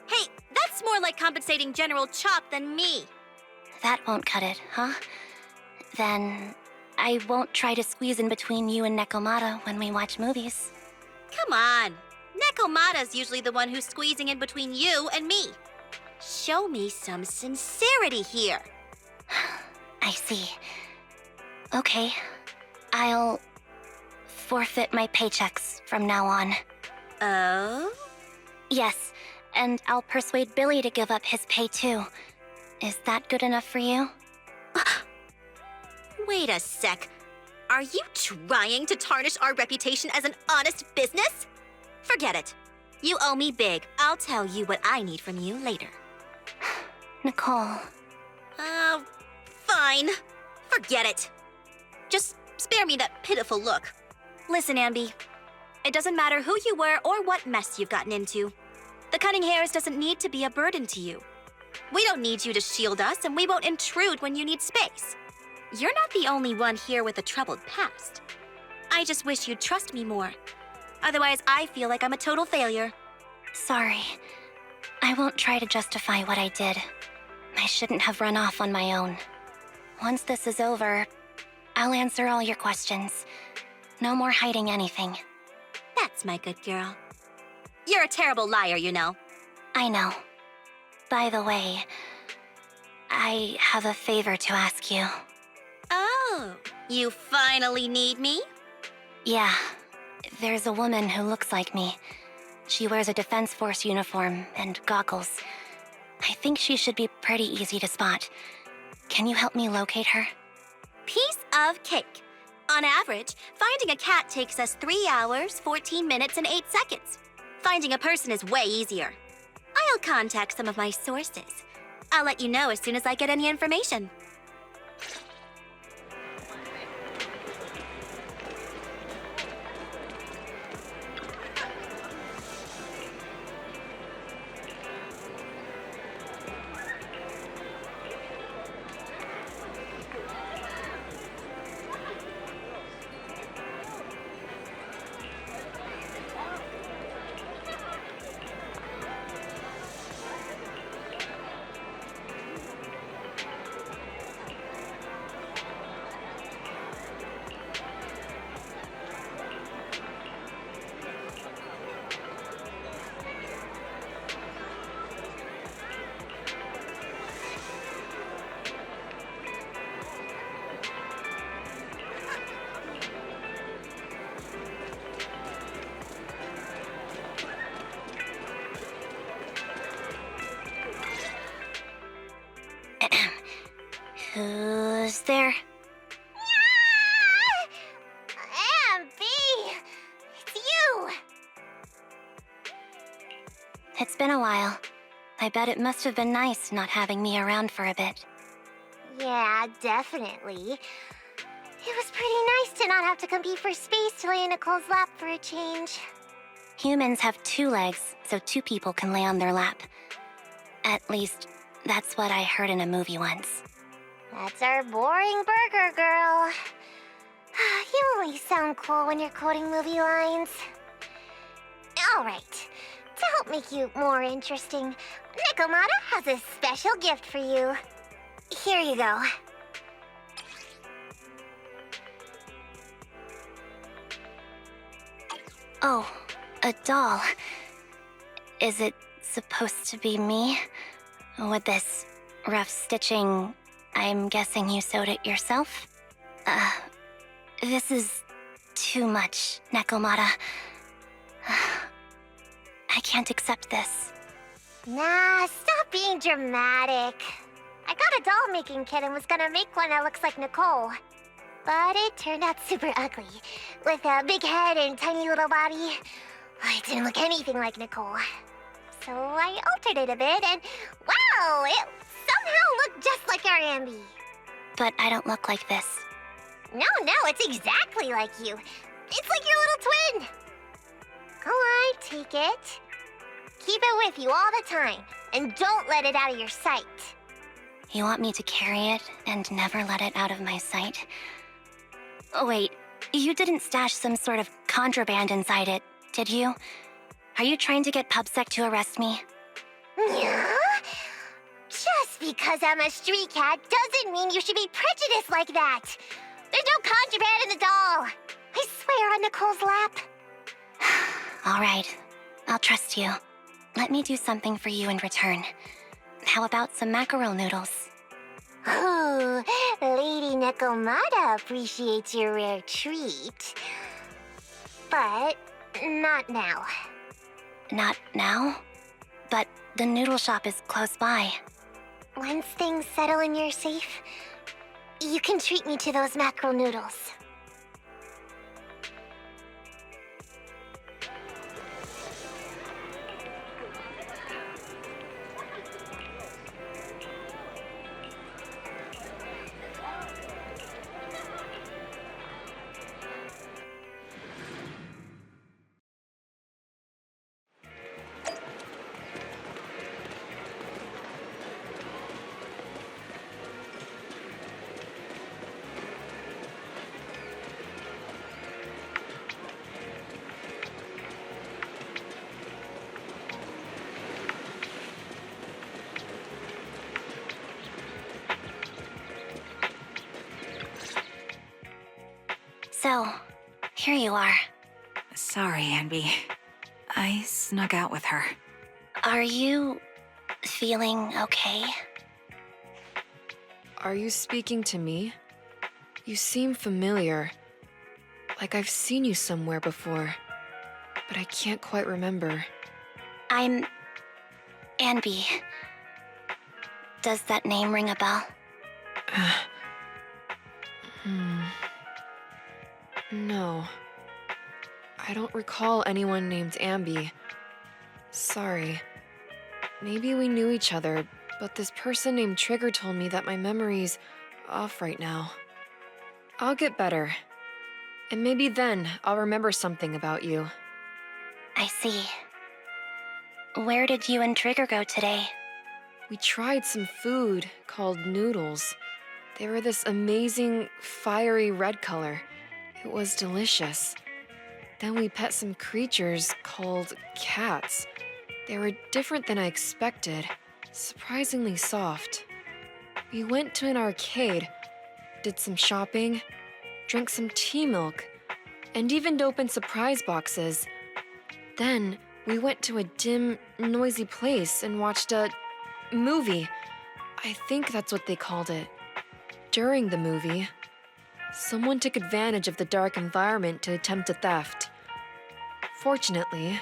Hey, that's more like compensating General Chop than me. That won't cut it, huh? Then I won't try to squeeze in between you and Nekomata when we watch movies. Come on. Nekomata's usually the one who's squeezing in between you and me. Show me some sincerity here. I see. Okay, I'll forfeit my paychecks from now on. Oh? Yes, and I'll persuade Billy to give up his pay too. Is that good enough for you? Wait a sec. Are you trying to tarnish our reputation as an honest business? Forget it. You owe me big. I'll tell you what I need from you later. Nicole. Fine. Forget it. Just spare me that pitiful look. Listen, Ambi. It doesn't matter who you were or what mess you've gotten into. The cutting hairs doesn't need to be a burden to you. We don't need you to shield us, and we won't intrude when you need space. You're not the only one here with a troubled past. I just wish you'd trust me more. Otherwise, I feel like I'm a total failure. Sorry. I won't try to justify what I did. I shouldn't have run off on my own. Once this is over, I'll answer all your questions. No more hiding anything. That's my good girl. You're a terrible liar, you know. I know. By the way, I have a favor to ask you. Oh, you finally need me? Yeah, there's a woman who looks like me. She wears a Defense Force uniform and goggles. I think she should be pretty easy to spot. Can you help me locate her? Piece of cake. On average, finding a cat takes us 3 hours, 14 minutes, and 8 seconds. Finding a person is way easier. I'll contact some of my sources. I'll let you know as soon as I get any information. Who's there? Ambi! It's you! It's been a while. I bet it must have been nice not having me around for a bit. Yeah, definitely. It was pretty nice to not have to compete for space to lay in Nicole's lap for a change. Humans have 2 legs, so 2 people can lay on their lap. At least, that's what I heard in a movie once. That's our boring burger girl. You always sound cool when you're quoting movie lines. Alright, to help make you more interesting, Nekomata has a special gift for you. Here you go. Oh, a doll. Is it supposed to be me? With this rough stitching, I'm guessing you sewed it yourself? This is too much, Nekomata. I can't accept this. Nah, stop being dramatic. I got a doll-making kit and was gonna make one that looks like Nicole. But it turned out super ugly, with a big head and tiny little body. It didn't look anything like Nicole. So I altered it a bit, and wow, it somehow looked just like our Ambi. But I don't look like this. No, it's exactly like you. It's like your little twin. Go on, take it. Keep it with you all the time, and don't let it out of your sight. You want me to carry it and never let it out of my sight? Oh, wait, you didn't stash some sort of contraband inside it, did you? Are you trying to get PubSec to arrest me? Yeah? Just because I'm a street cat doesn't mean you should be prejudiced like that. There's no contraband in the doll. I swear on Nicole's lap. All right, I'll trust you. Let me do something for you in return. How about some mackerel noodles? Ooh, Lady Nekomata appreciates your rare treat. But not now. Not now? But the noodle shop is close by. Once things settle and you're safe, you can treat me to those mackerel noodles. So, here you are. Sorry, Anby. I snuck out with her. Are you feeling okay? Are you speaking to me? You seem familiar. Like I've seen you somewhere before. But I can't quite remember. I'm Anby. Does that name ring a bell? No. I don't recall anyone named Ambi. Sorry. Maybe we knew each other, but this person named Trigger told me that my memory's off right now. I'll get better. And maybe then I'll remember something about you. I see. Where did you and Trigger go today? We tried some food called noodles. They were this amazing, fiery red color. It was delicious. Then we pet some creatures called cats. They were different than I expected, surprisingly soft. We went to an arcade, did some shopping, drank some tea milk, and even opened surprise boxes. Then we went to a dim, noisy place and watched a movie. I think that's what they called it. During the movie, someone took advantage of the dark environment to attempt a theft. Fortunately,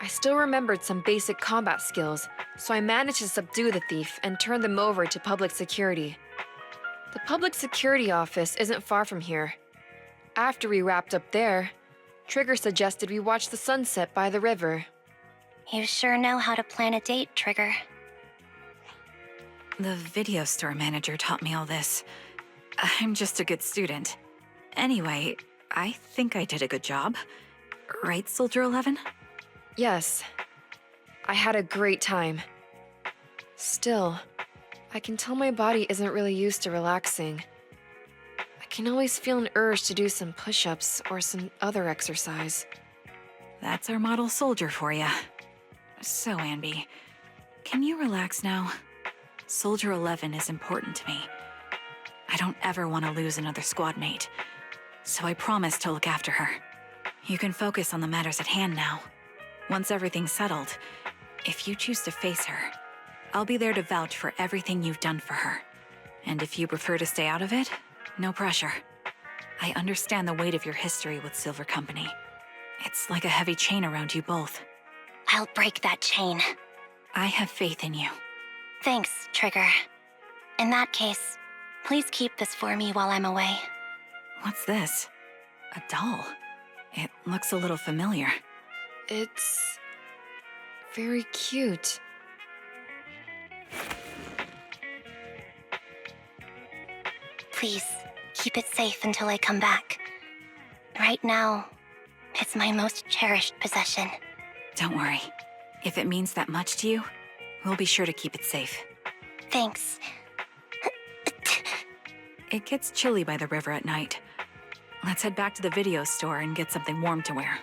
I still remembered some basic combat skills, so I managed to subdue the thief and turn them over to public security. The public security office isn't far from here. After we wrapped up there, Trigger suggested we watch the sunset by the river. You sure know how to plan a date, Trigger. The video store manager taught me all this. I'm just a good student. Anyway, I think I did a good job. Right, Soldier 11? Yes, I had a great time. Still, I can tell my body isn't really used to relaxing. I can always feel an urge to do some push-ups or some other exercise. That's our model soldier for ya. So, Anby, can you relax now? Soldier 11 is important to me. I don't ever want to lose another squad mate, so I promise to look after her. You can focus on the matters at hand now. Once everything's settled, if you choose to face her, I'll be there to vouch for everything you've done for her. And if you prefer to stay out of it, no pressure. I understand the weight of your history with Silver Company. It's like a heavy chain around you both. I'll break that chain. I have faith in you. Thanks, Trigger. In that case, please keep this for me while I'm away. What's this? A doll? It looks a little familiar. It's Very cute. Please, keep it safe until I come back. Right now, it's my most cherished possession. Don't worry. If it means that much to you, we'll be sure to keep it safe. Thanks. It gets chilly by the river at night. Let's head back to the video store and get something warm to wear.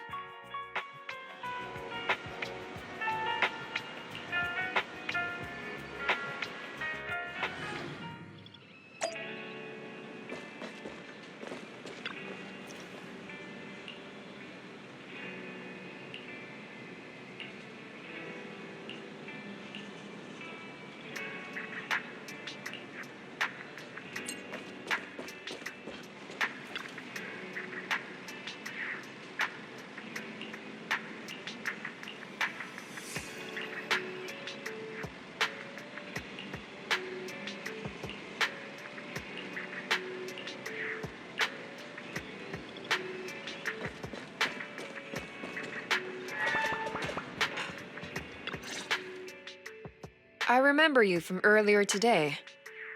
I remember you from earlier today.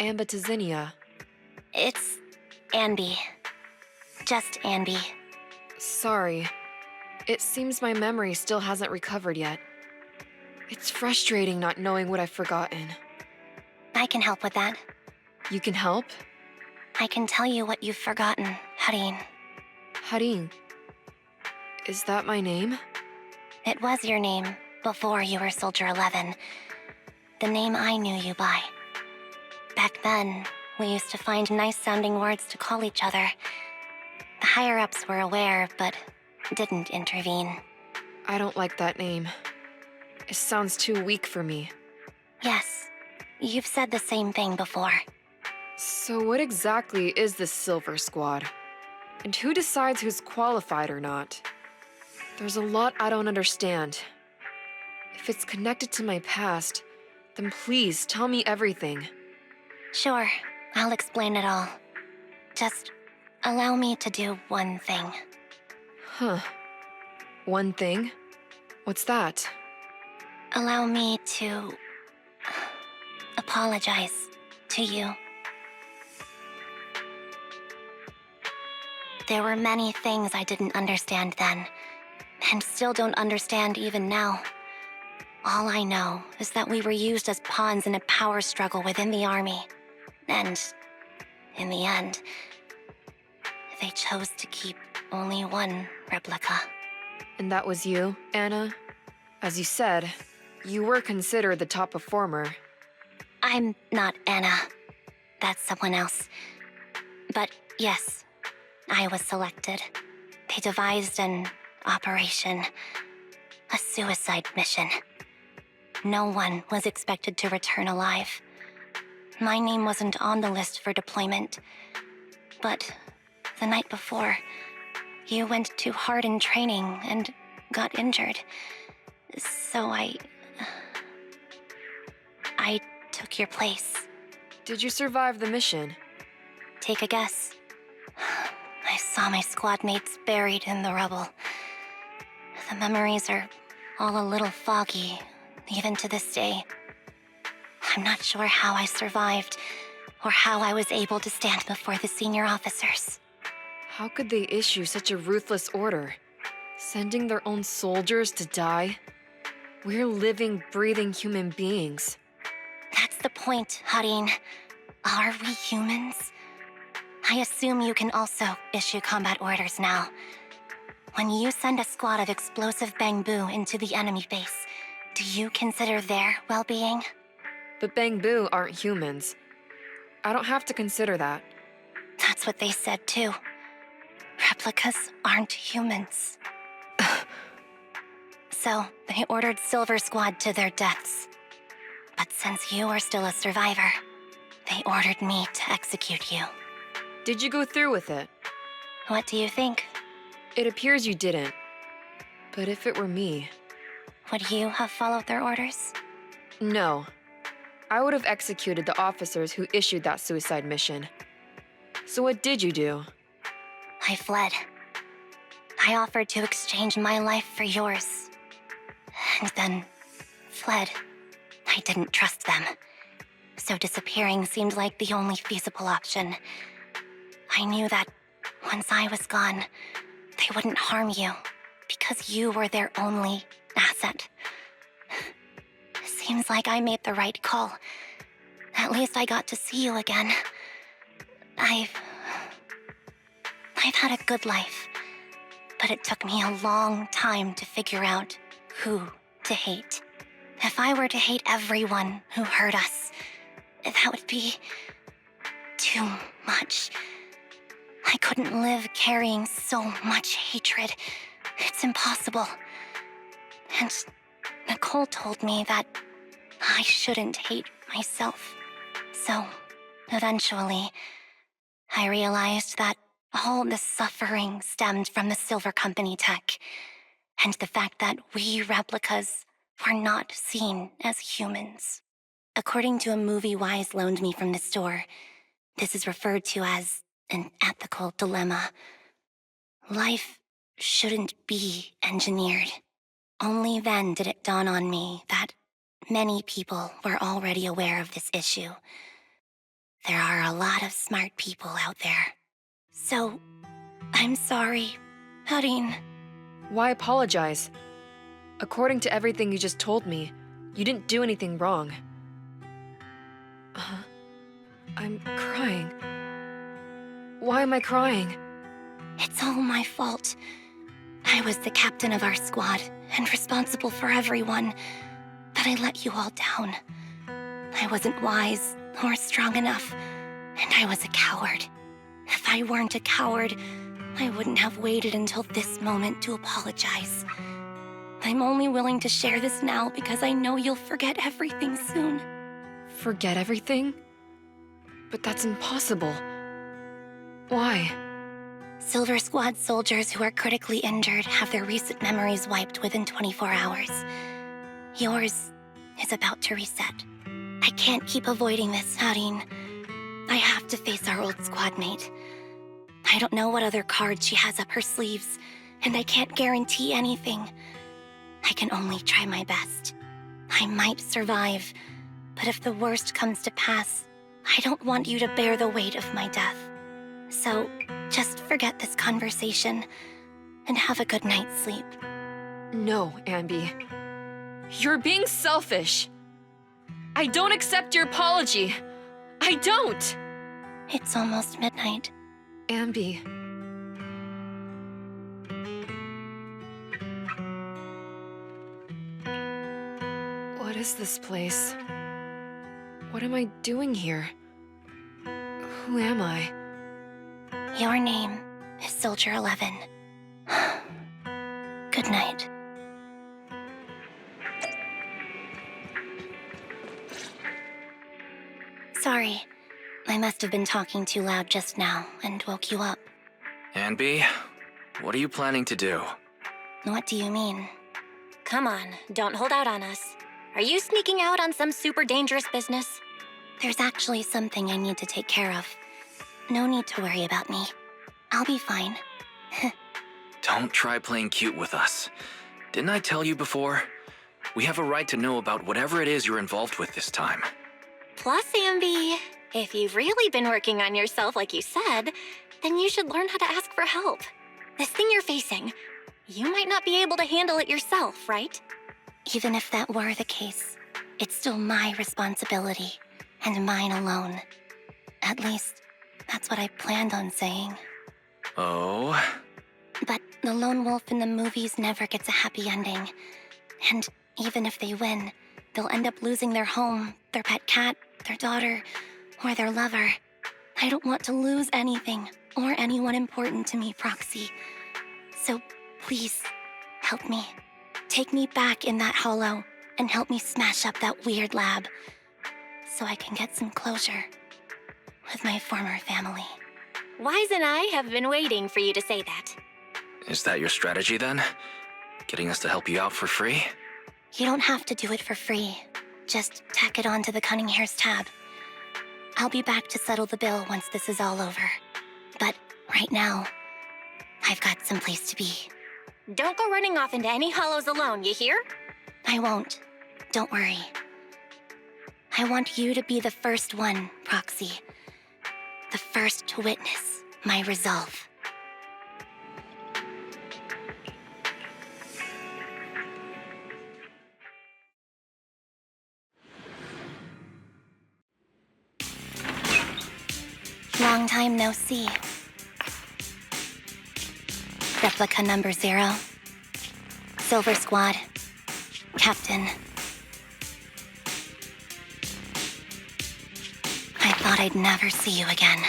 Ambitizinia. It's Anby. Just Anby. Sorry. It seems my memory still hasn't recovered yet. It's frustrating not knowing what I've forgotten. I can help with that. You can help? I can tell you what you've forgotten, Harin. Harin. Is that my name? It was your name before you were Soldier 11. The name I knew you by. Back then, we used to find nice-sounding words to call each other. The higher-ups were aware, but didn't intervene. I don't like that name. It sounds too weak for me. Yes, you've said the same thing before. So what exactly is this Silver Squad? And who decides who's qualified or not? There's a lot I don't understand. If it's connected to my past, then please tell me everything. Sure, I'll explain it all. Just allow me to do one thing. Huh. One thing? What's that? Allow me to apologize to you. There were many things I didn't understand then, and still don't understand even now. All I know is that we were used as pawns in a power struggle within the army. And, in the end, they chose to keep only one replica. And that was you, Anna? As you said, you were considered the top performer. I'm not Anna. That's someone else. But yes, I was selected. They devised an operation, a suicide mission. No one was expected to return alive. My name wasn't on the list for deployment. But the night before, you went too hard in training and got injured. So I took your place. Did you survive the mission? Take a guess. I saw my squad mates buried in the rubble. The memories are all a little foggy, even to this day. I'm not sure how I survived, or how I was able to stand before the senior officers. How could they issue such a ruthless order? Sending their own soldiers to die? We're living, breathing human beings. That's the point, Harin. Are we humans? I assume you can also issue combat orders now. When you send a squad of explosive bamboo into the enemy base, do you consider their well-being? But Bangbu aren't humans. I don't have to consider that. That's what they said too. Replicas aren't humans. So, they ordered Silver Squad to their deaths. But since you are still a survivor, they ordered me to execute you. Did you go through with it? What do you think? It appears you didn't. But if it were me... Would you have followed their orders? No. I would have executed the officers who issued that suicide mission. So what did you do? I fled. I offered to exchange my life for yours. And then fled. I didn't trust them. So disappearing seemed like the only feasible option. I knew that once I was gone, they wouldn't harm you because you were their only asset. Seems like I made the right call. At least I got to see you again. I've had a good life, but it took me a long time to figure out who to hate. If I were to hate everyone who hurt us, that would be too much. I couldn't live carrying so much hatred. It's impossible. And Nicole told me that I shouldn't hate myself. So, eventually, I realized that all the suffering stemmed from the Silver Company tech, and the fact that we replicas were not seen as humans. According to a movie Wise loaned me from the store, this is referred to as an ethical dilemma. Life shouldn't be engineered. Only then did it dawn on me that many people were already aware of this issue. There are a lot of smart people out there. So, I'm sorry, Harin. Why apologize? According to everything you just told me, you didn't do anything wrong. I'm crying. Why am I crying? It's all my fault. I was the captain of our squad and responsible for everyone, but I let you all down. I wasn't wise or strong enough, and I was a coward. If I weren't a coward, I wouldn't have waited until this moment to apologize. I'm only willing to share this now because I know you'll forget everything soon. Forget everything? But that's impossible. Why? Silver Squad soldiers who are critically injured have their recent memories wiped within 24 hours. Yours is about to reset. I can't keep avoiding this, Harin. I have to face our old squad mate. I don't know what other cards she has up her sleeves, and I can't guarantee anything. I can only try my best. I might survive, but if the worst comes to pass, I don't want you to bear the weight of my death. So, just forget this conversation, and have a good night's sleep. No, Ambi. You're being selfish. I don't accept your apology. I don't! It's almost midnight. Ambi. What is this place? What am I doing here? Who am I? Your name is Soldier 11. Good night. Sorry, I must have been talking too loud just now and woke you up. Anby, what are you planning to do? What do you mean? Come on, don't hold out on us. Are you sneaking out on some super dangerous business? There's actually something I need to take care of. No need to worry about me. I'll be fine. Don't try playing cute with us. Didn't I tell you before? We have a right to know about whatever it is you're involved with this time. Plus, Ambi, if you've really been working on yourself like you said, then you should learn how to ask for help. This thing you're facing, you might not be able to handle it yourself, right? Even if that were the case, it's still my responsibility, and mine alone. At least, that's what I planned on saying. Oh? But the lone wolf in the movies never gets a happy ending. And even if they win, they'll end up losing their home, their pet cat, their daughter, or their lover. I don't want to lose anything, or anyone important to me, Proxy. So please, help me. Take me back in that hollow, and help me smash up that weird lab, so I can get some closure with my former family. Wise and I have been waiting for you to say that. Is that your strategy then? Getting us to help you out for free? You don't have to do it for free. Just tack it on to the Cunning Hair's tab. I'll be back to settle the bill once this is all over. But right now, I've got someplace to be. Don't go running off into any hollows alone, you hear? I won't. Don't worry. I want you to be the first one, Proxy. The first to witness my resolve. Long time no see. Replica number 0. Silver Squad. Captain. I thought I'd never see you again.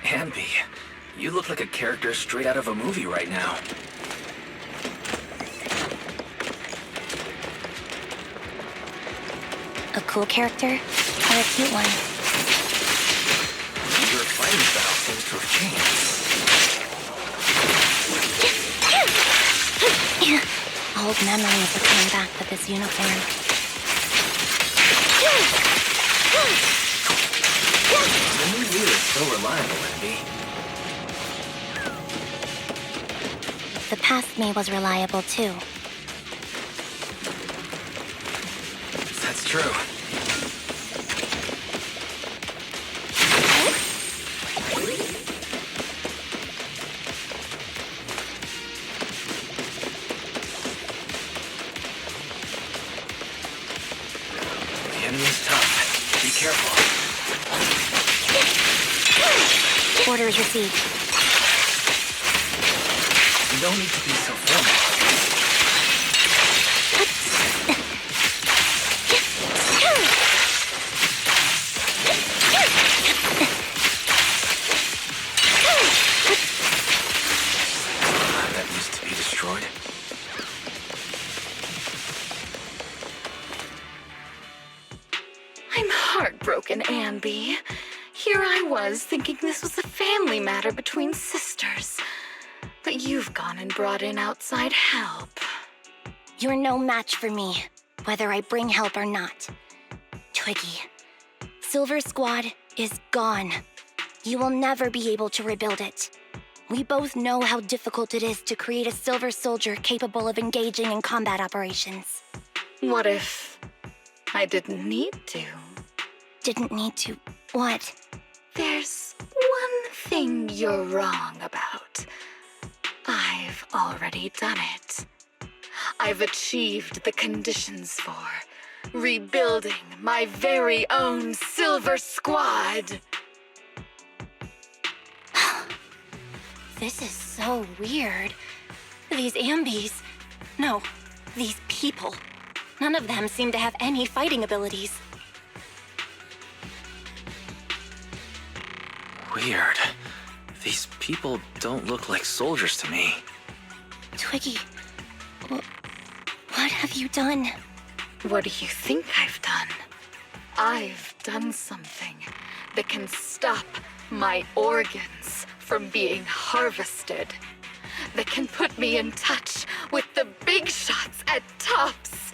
Ambi, you look like a character straight out of a movie right now. A cool character or a cute one? Your fighting style seems to have changed. Old memories are coming back with this uniform. The new you is so reliable, Ambi. The past me was reliable too. That's true. The enemy's tough. Be careful. Orders received. You don't need to be so formal. That used to be destroyed. I'm heartbroken, Ambi. Here I was thinking this was a family matter between sisters. But you've gone and brought in outside help. You're no match for me, whether I bring help or not. Twiggy, Silver Squad is gone. You will never be able to rebuild it. We both know how difficult it is to create a Silver Soldier capable of engaging in combat operations. What if I didn't need to? Didn't need to. What? There's one thing you're wrong about. I've already done it. I've achieved the conditions for rebuilding my very own Silver Squad. This is so weird. These Ambis. No, these people. None of them seem to have any fighting abilities. Weird. These people don't look like soldiers to me. Twiggy, what have you done? What do you think I've done? I've done something that can stop my organs from being harvested. That can put me in touch with the big shots at Tops.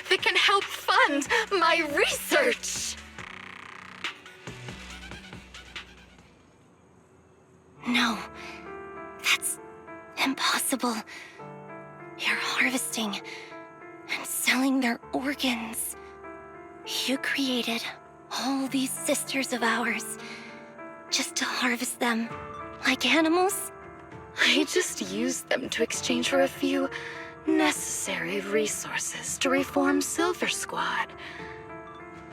That can help fund my research. No, that's impossible. You're harvesting and selling their organs. You created all these sisters of ours just to harvest them like animals? I just used them to exchange for a few necessary resources to reform Silver Squad.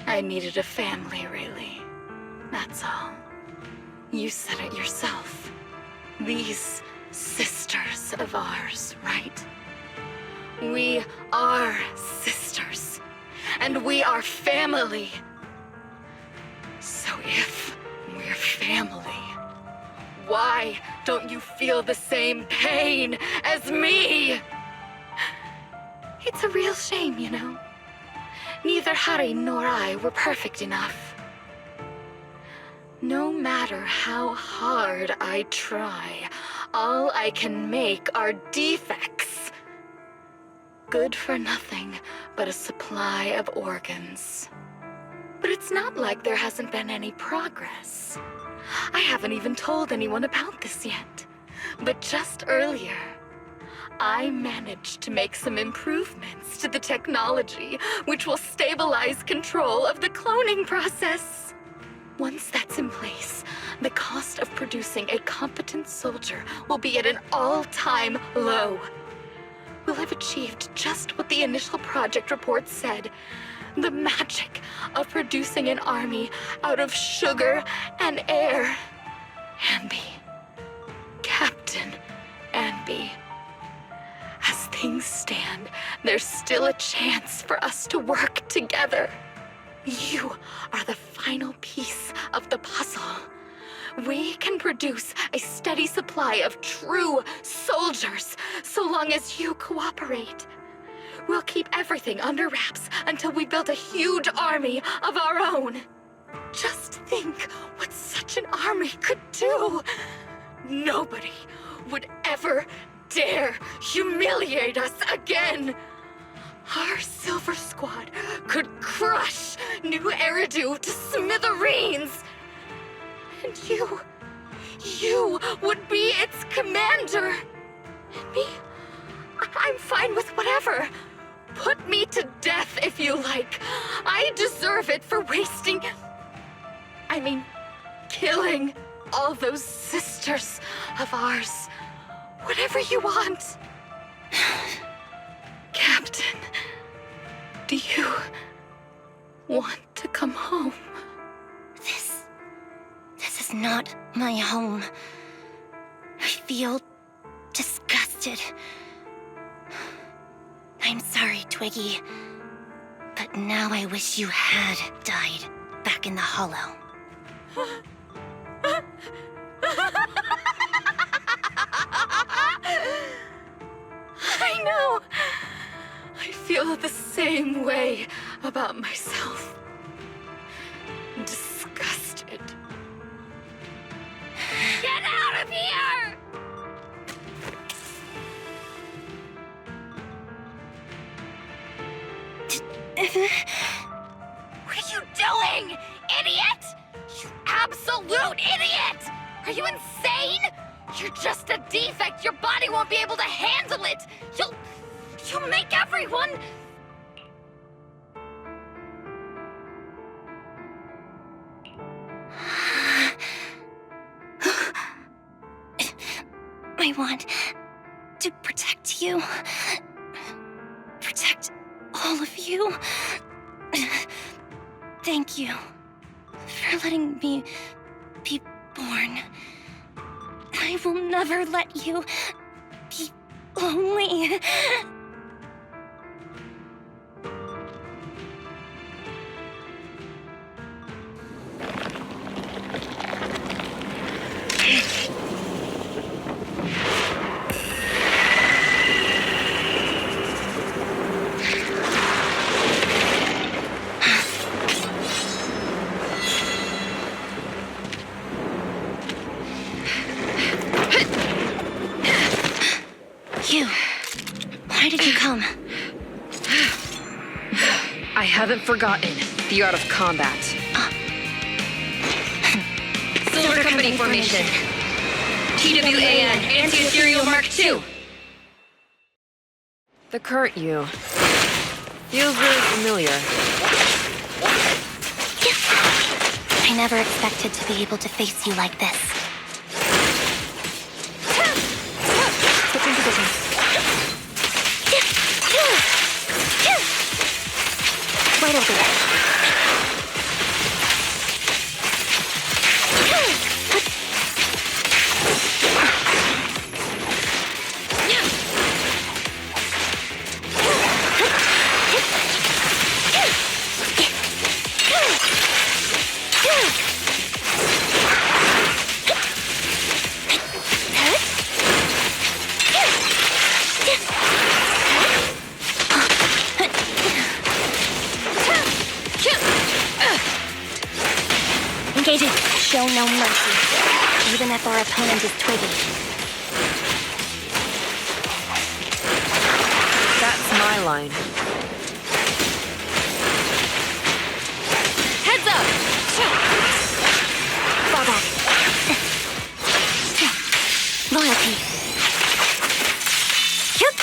I needed a family, really. That's all. You said it yourself. These sisters of ours, right? We are sisters. And we are family. So if we're family, why don't you feel the same pain as me? It's a real shame, you know. Neither Harry nor I were perfect enough. No matter how hard I try, all I can make are defects. Good for nothing but a supply of organs. But it's not like there hasn't been any progress. I haven't even told anyone about this yet. But just earlier, I managed to make some improvements to the technology, which will stabilize control of the cloning process. Once that's in place, the cost of producing a competent soldier will be at an all-time low. We'll have achieved just what the initial project report said. The magic of producing an army out of sugar and air. Ambi. Captain Ambi. As things stand, there's still a chance for us to work together. You are the final piece of the puzzle. We can produce a steady supply of true soldiers so long as you cooperate. We'll keep everything under wraps until we build a huge army of our own. Just think what such an army could do. Nobody would ever dare humiliate us again. Our Silver Squad could crush New Eridu to smithereens. And you would be its commander. And me, I'm fine with whatever. Put me to death if you like. I deserve it for killing all those sisters of ours. Whatever you want. Captain, do you want to come home? This is not my home. I feel disgusted. I'm sorry, Twiggy. But now I wish you had died back in the Hollow. I know. I feel the same way about myself. Disgusted. Get out of here! What are you doing, idiot? You absolute idiot! Are you insane? You're just a defect. Your body won't be able to handle it. You'll make everyone... I want to protect you. Protect all of you. Thank you for letting me be born. I will never let you be lonely. Why did you come? I haven't forgotten the art of combat. Silver Company formation. TWAN, Anti-Ethereal Mark II. The current you feels really familiar. I never expected to be able to face you like this. Switching positions. Right over there. Engaging. Show no mercy, even if our opponent is Twiggy. That's my line. Heads up! Fall back. Loyalty. Shoot!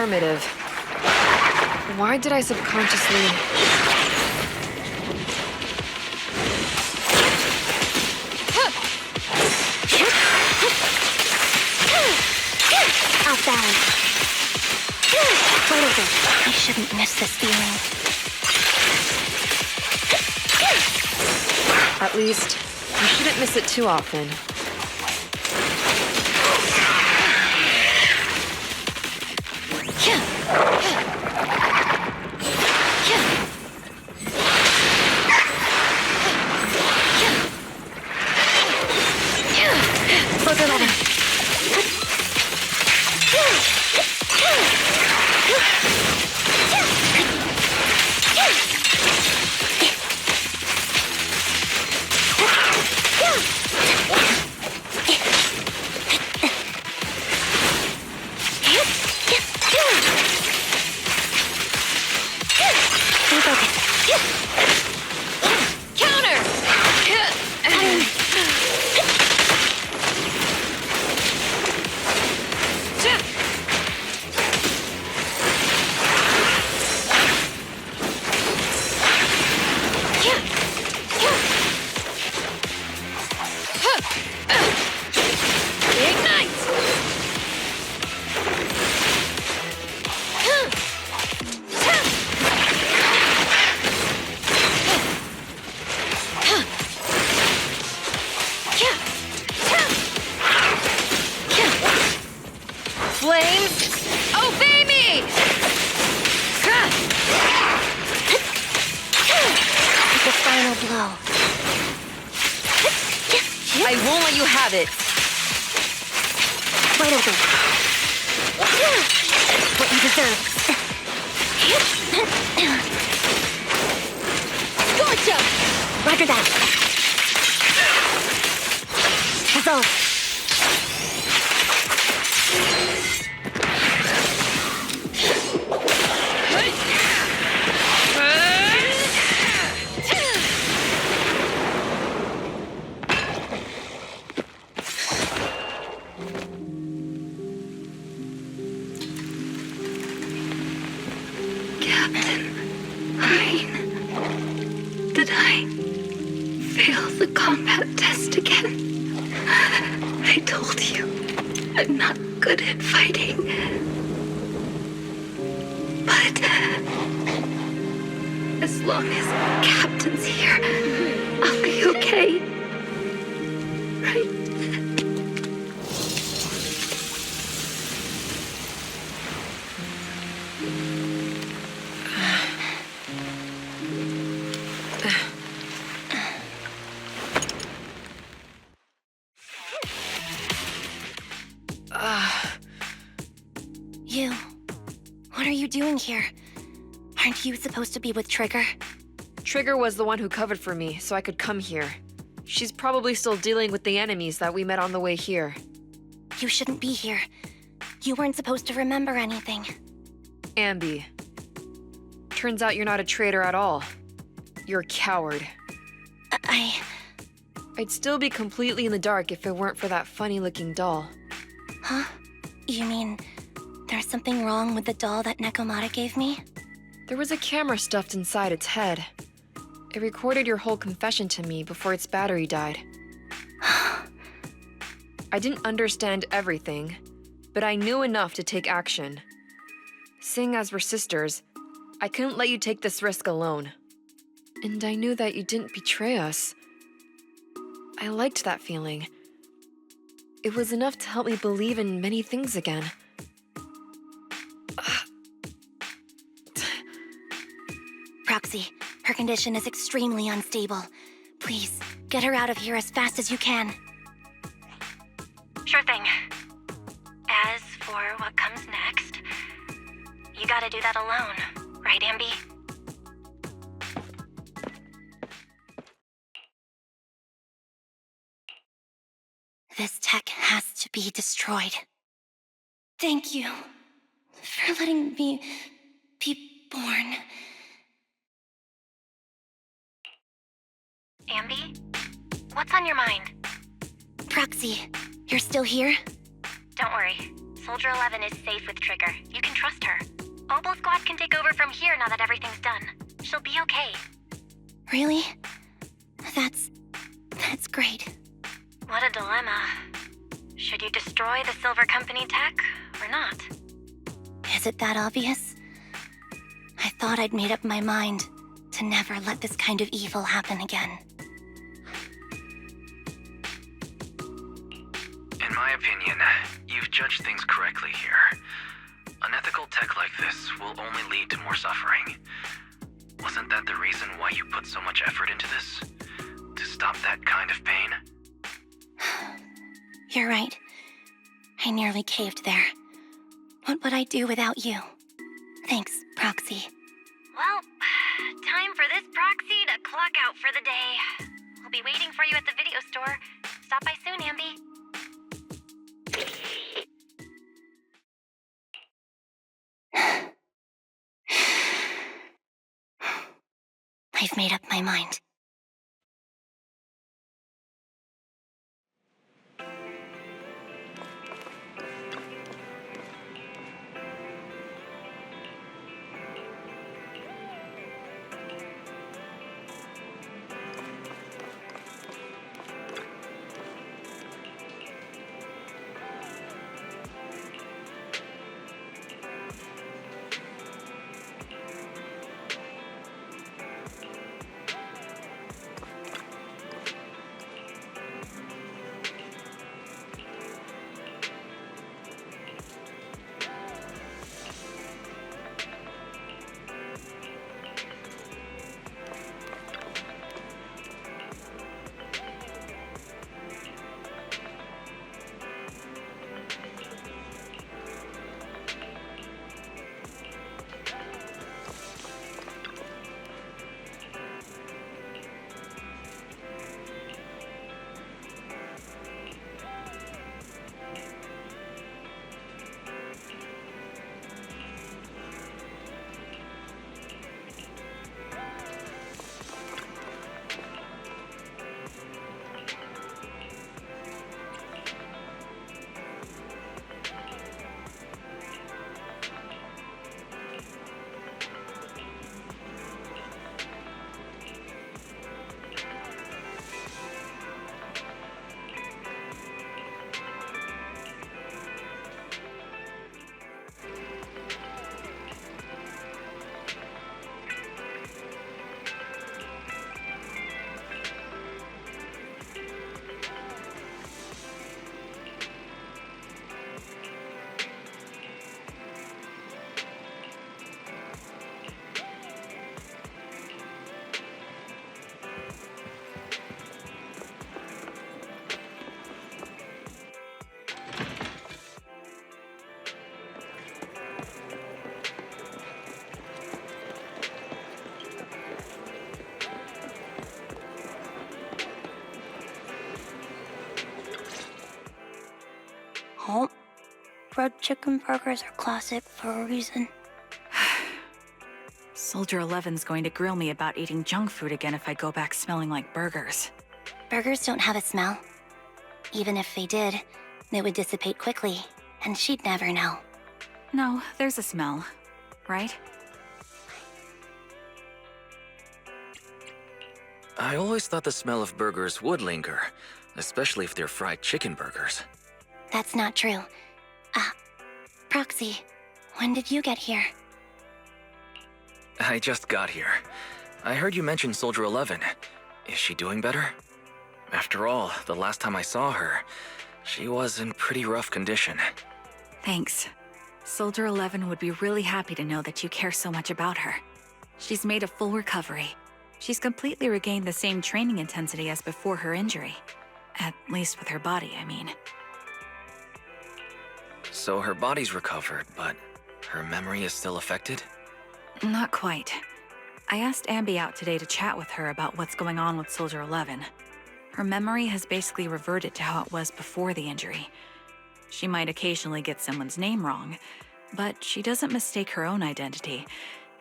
Affirmative. Why did I subconsciously... Off balance. Right over. I shouldn't miss this feeling. At least, you shouldn't miss it too often. Soldier 11. I won't let you have it. Right over. What you deserve. Gotcha! Roger that. Resolve. Did I fail the combat test again? I told you, I'm not good at fighting. But as long as Captain's here, I'll be okay. Right? You. What are you doing here? Aren't you supposed to be with Trigger? Trigger was the one who covered for me, so I could come here. She's probably still dealing with the enemies that we met on the way here. You shouldn't be here. You weren't supposed to remember anything. Ambi. Turns out you're not a traitor at all. You're a coward. I'd still be completely in the dark if it weren't for that funny-looking doll. Huh? You mean there's something wrong with the doll that Nekomata gave me? There was a camera stuffed inside its head. It recorded your whole confession to me before its battery died. I didn't understand everything, but I knew enough to take action. Seeing as we're sisters, I couldn't let you take this risk alone. And I knew that you didn't betray us. I liked that feeling. It was enough to help me believe in many things again. Proxy, her condition is extremely unstable. Please, get her out of here as fast as you can. Sure thing. As for what comes next, you gotta do that alone, right, Ambi? This tech has to be destroyed. Thank you for letting me be born. Ambi? What's on your mind? Proxy, you're still here? Don't worry. Soldier 11 is safe with Trigger. You can trust her. Obel Squad can take over from here now that everything's done. She'll be okay. Really? That's great. What a dilemma. Should you destroy the Silver Company tech, or not? Is it that obvious? I thought I'd made up my mind to never let this kind of evil happen again. In my opinion, you've judged things correctly here. Unethical tech like this will only lead to more suffering. Wasn't that the reason why you put so much effort into this? To stop that kind of pain? You're right. I nearly caved there. What would I do without you? Thanks, Proxy. Well, time for this proxy to clock out for the day. I'll be waiting for you at the video store. Stop by soon, Ambi. I've made up my mind. Oh, fried chicken burgers are classic for a reason. Soldier 11's going to grill me about eating junk food again if I go back smelling like burgers. Burgers don't have a smell. Even if they did, they would dissipate quickly, and she'd never know. No, there's a smell, right? I always thought the smell of burgers would linger, especially if they're fried chicken burgers. That's not true. Proxy, when did you get here? I just got here. I heard you mention Soldier 11. Is she doing better? After all, the last time I saw her, she was in pretty rough condition. Thanks. Soldier 11 would be really happy to know that you care so much about her. She's made a full recovery. She's completely regained the same training intensity as before her injury. At least with her body, I mean. So her body's recovered, but her memory is still affected? Not quite. I asked Ambi out today to chat with her about what's going on with Soldier 11. Her memory has basically reverted to how it was before the injury. She might occasionally get someone's name wrong, but she doesn't mistake her own identity,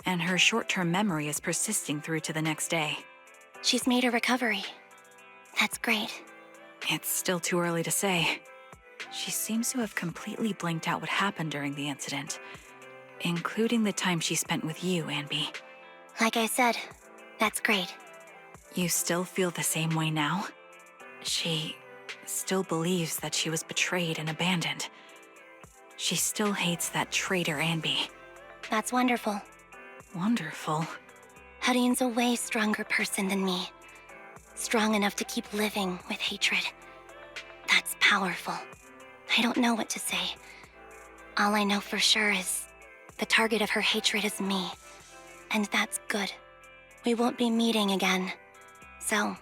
and her short-term memory is persisting through to the next day. She's made a recovery. That's great. It's still too early to say. She seems to have completely blanked out what happened during the incident, including the time she spent with you, Anby. Like I said, that's great. You still feel the same way now? She still believes that she was betrayed and abandoned. She still hates that traitor Anby. That's wonderful. Wonderful. Hadine's a way stronger person than me. Strong enough to keep living with hatred. That's powerful. I don't know what to say. All I know for sure is the target of her hatred is me. And that's good. We won't be meeting again. So,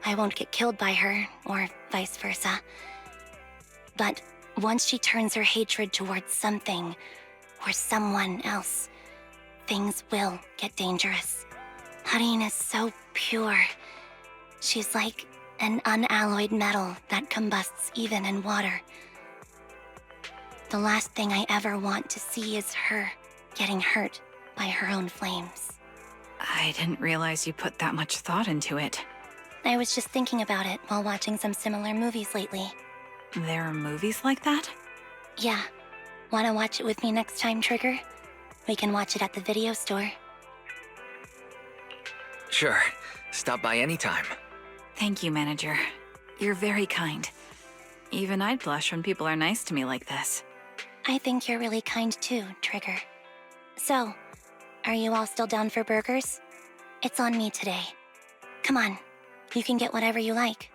I won't get killed by her, or vice versa. But once she turns her hatred towards something, or someone else, things will get dangerous. Hadine is so pure. She's like an unalloyed metal that combusts even in water. The last thing I ever want to see is her getting hurt by her own flames. I didn't realize you put that much thought into it. I was just thinking about it while watching some similar movies lately. There are movies like that? Yeah. Wanna watch it with me next time, Trigger? We can watch it at the video store. Sure. Stop by anytime. Thank you, Manager. You're very kind. Even I'd blush when people are nice to me like this. I think you're really kind too, Trigger. So, are you all still down for burgers? It's on me today. Come on, you can get whatever you like.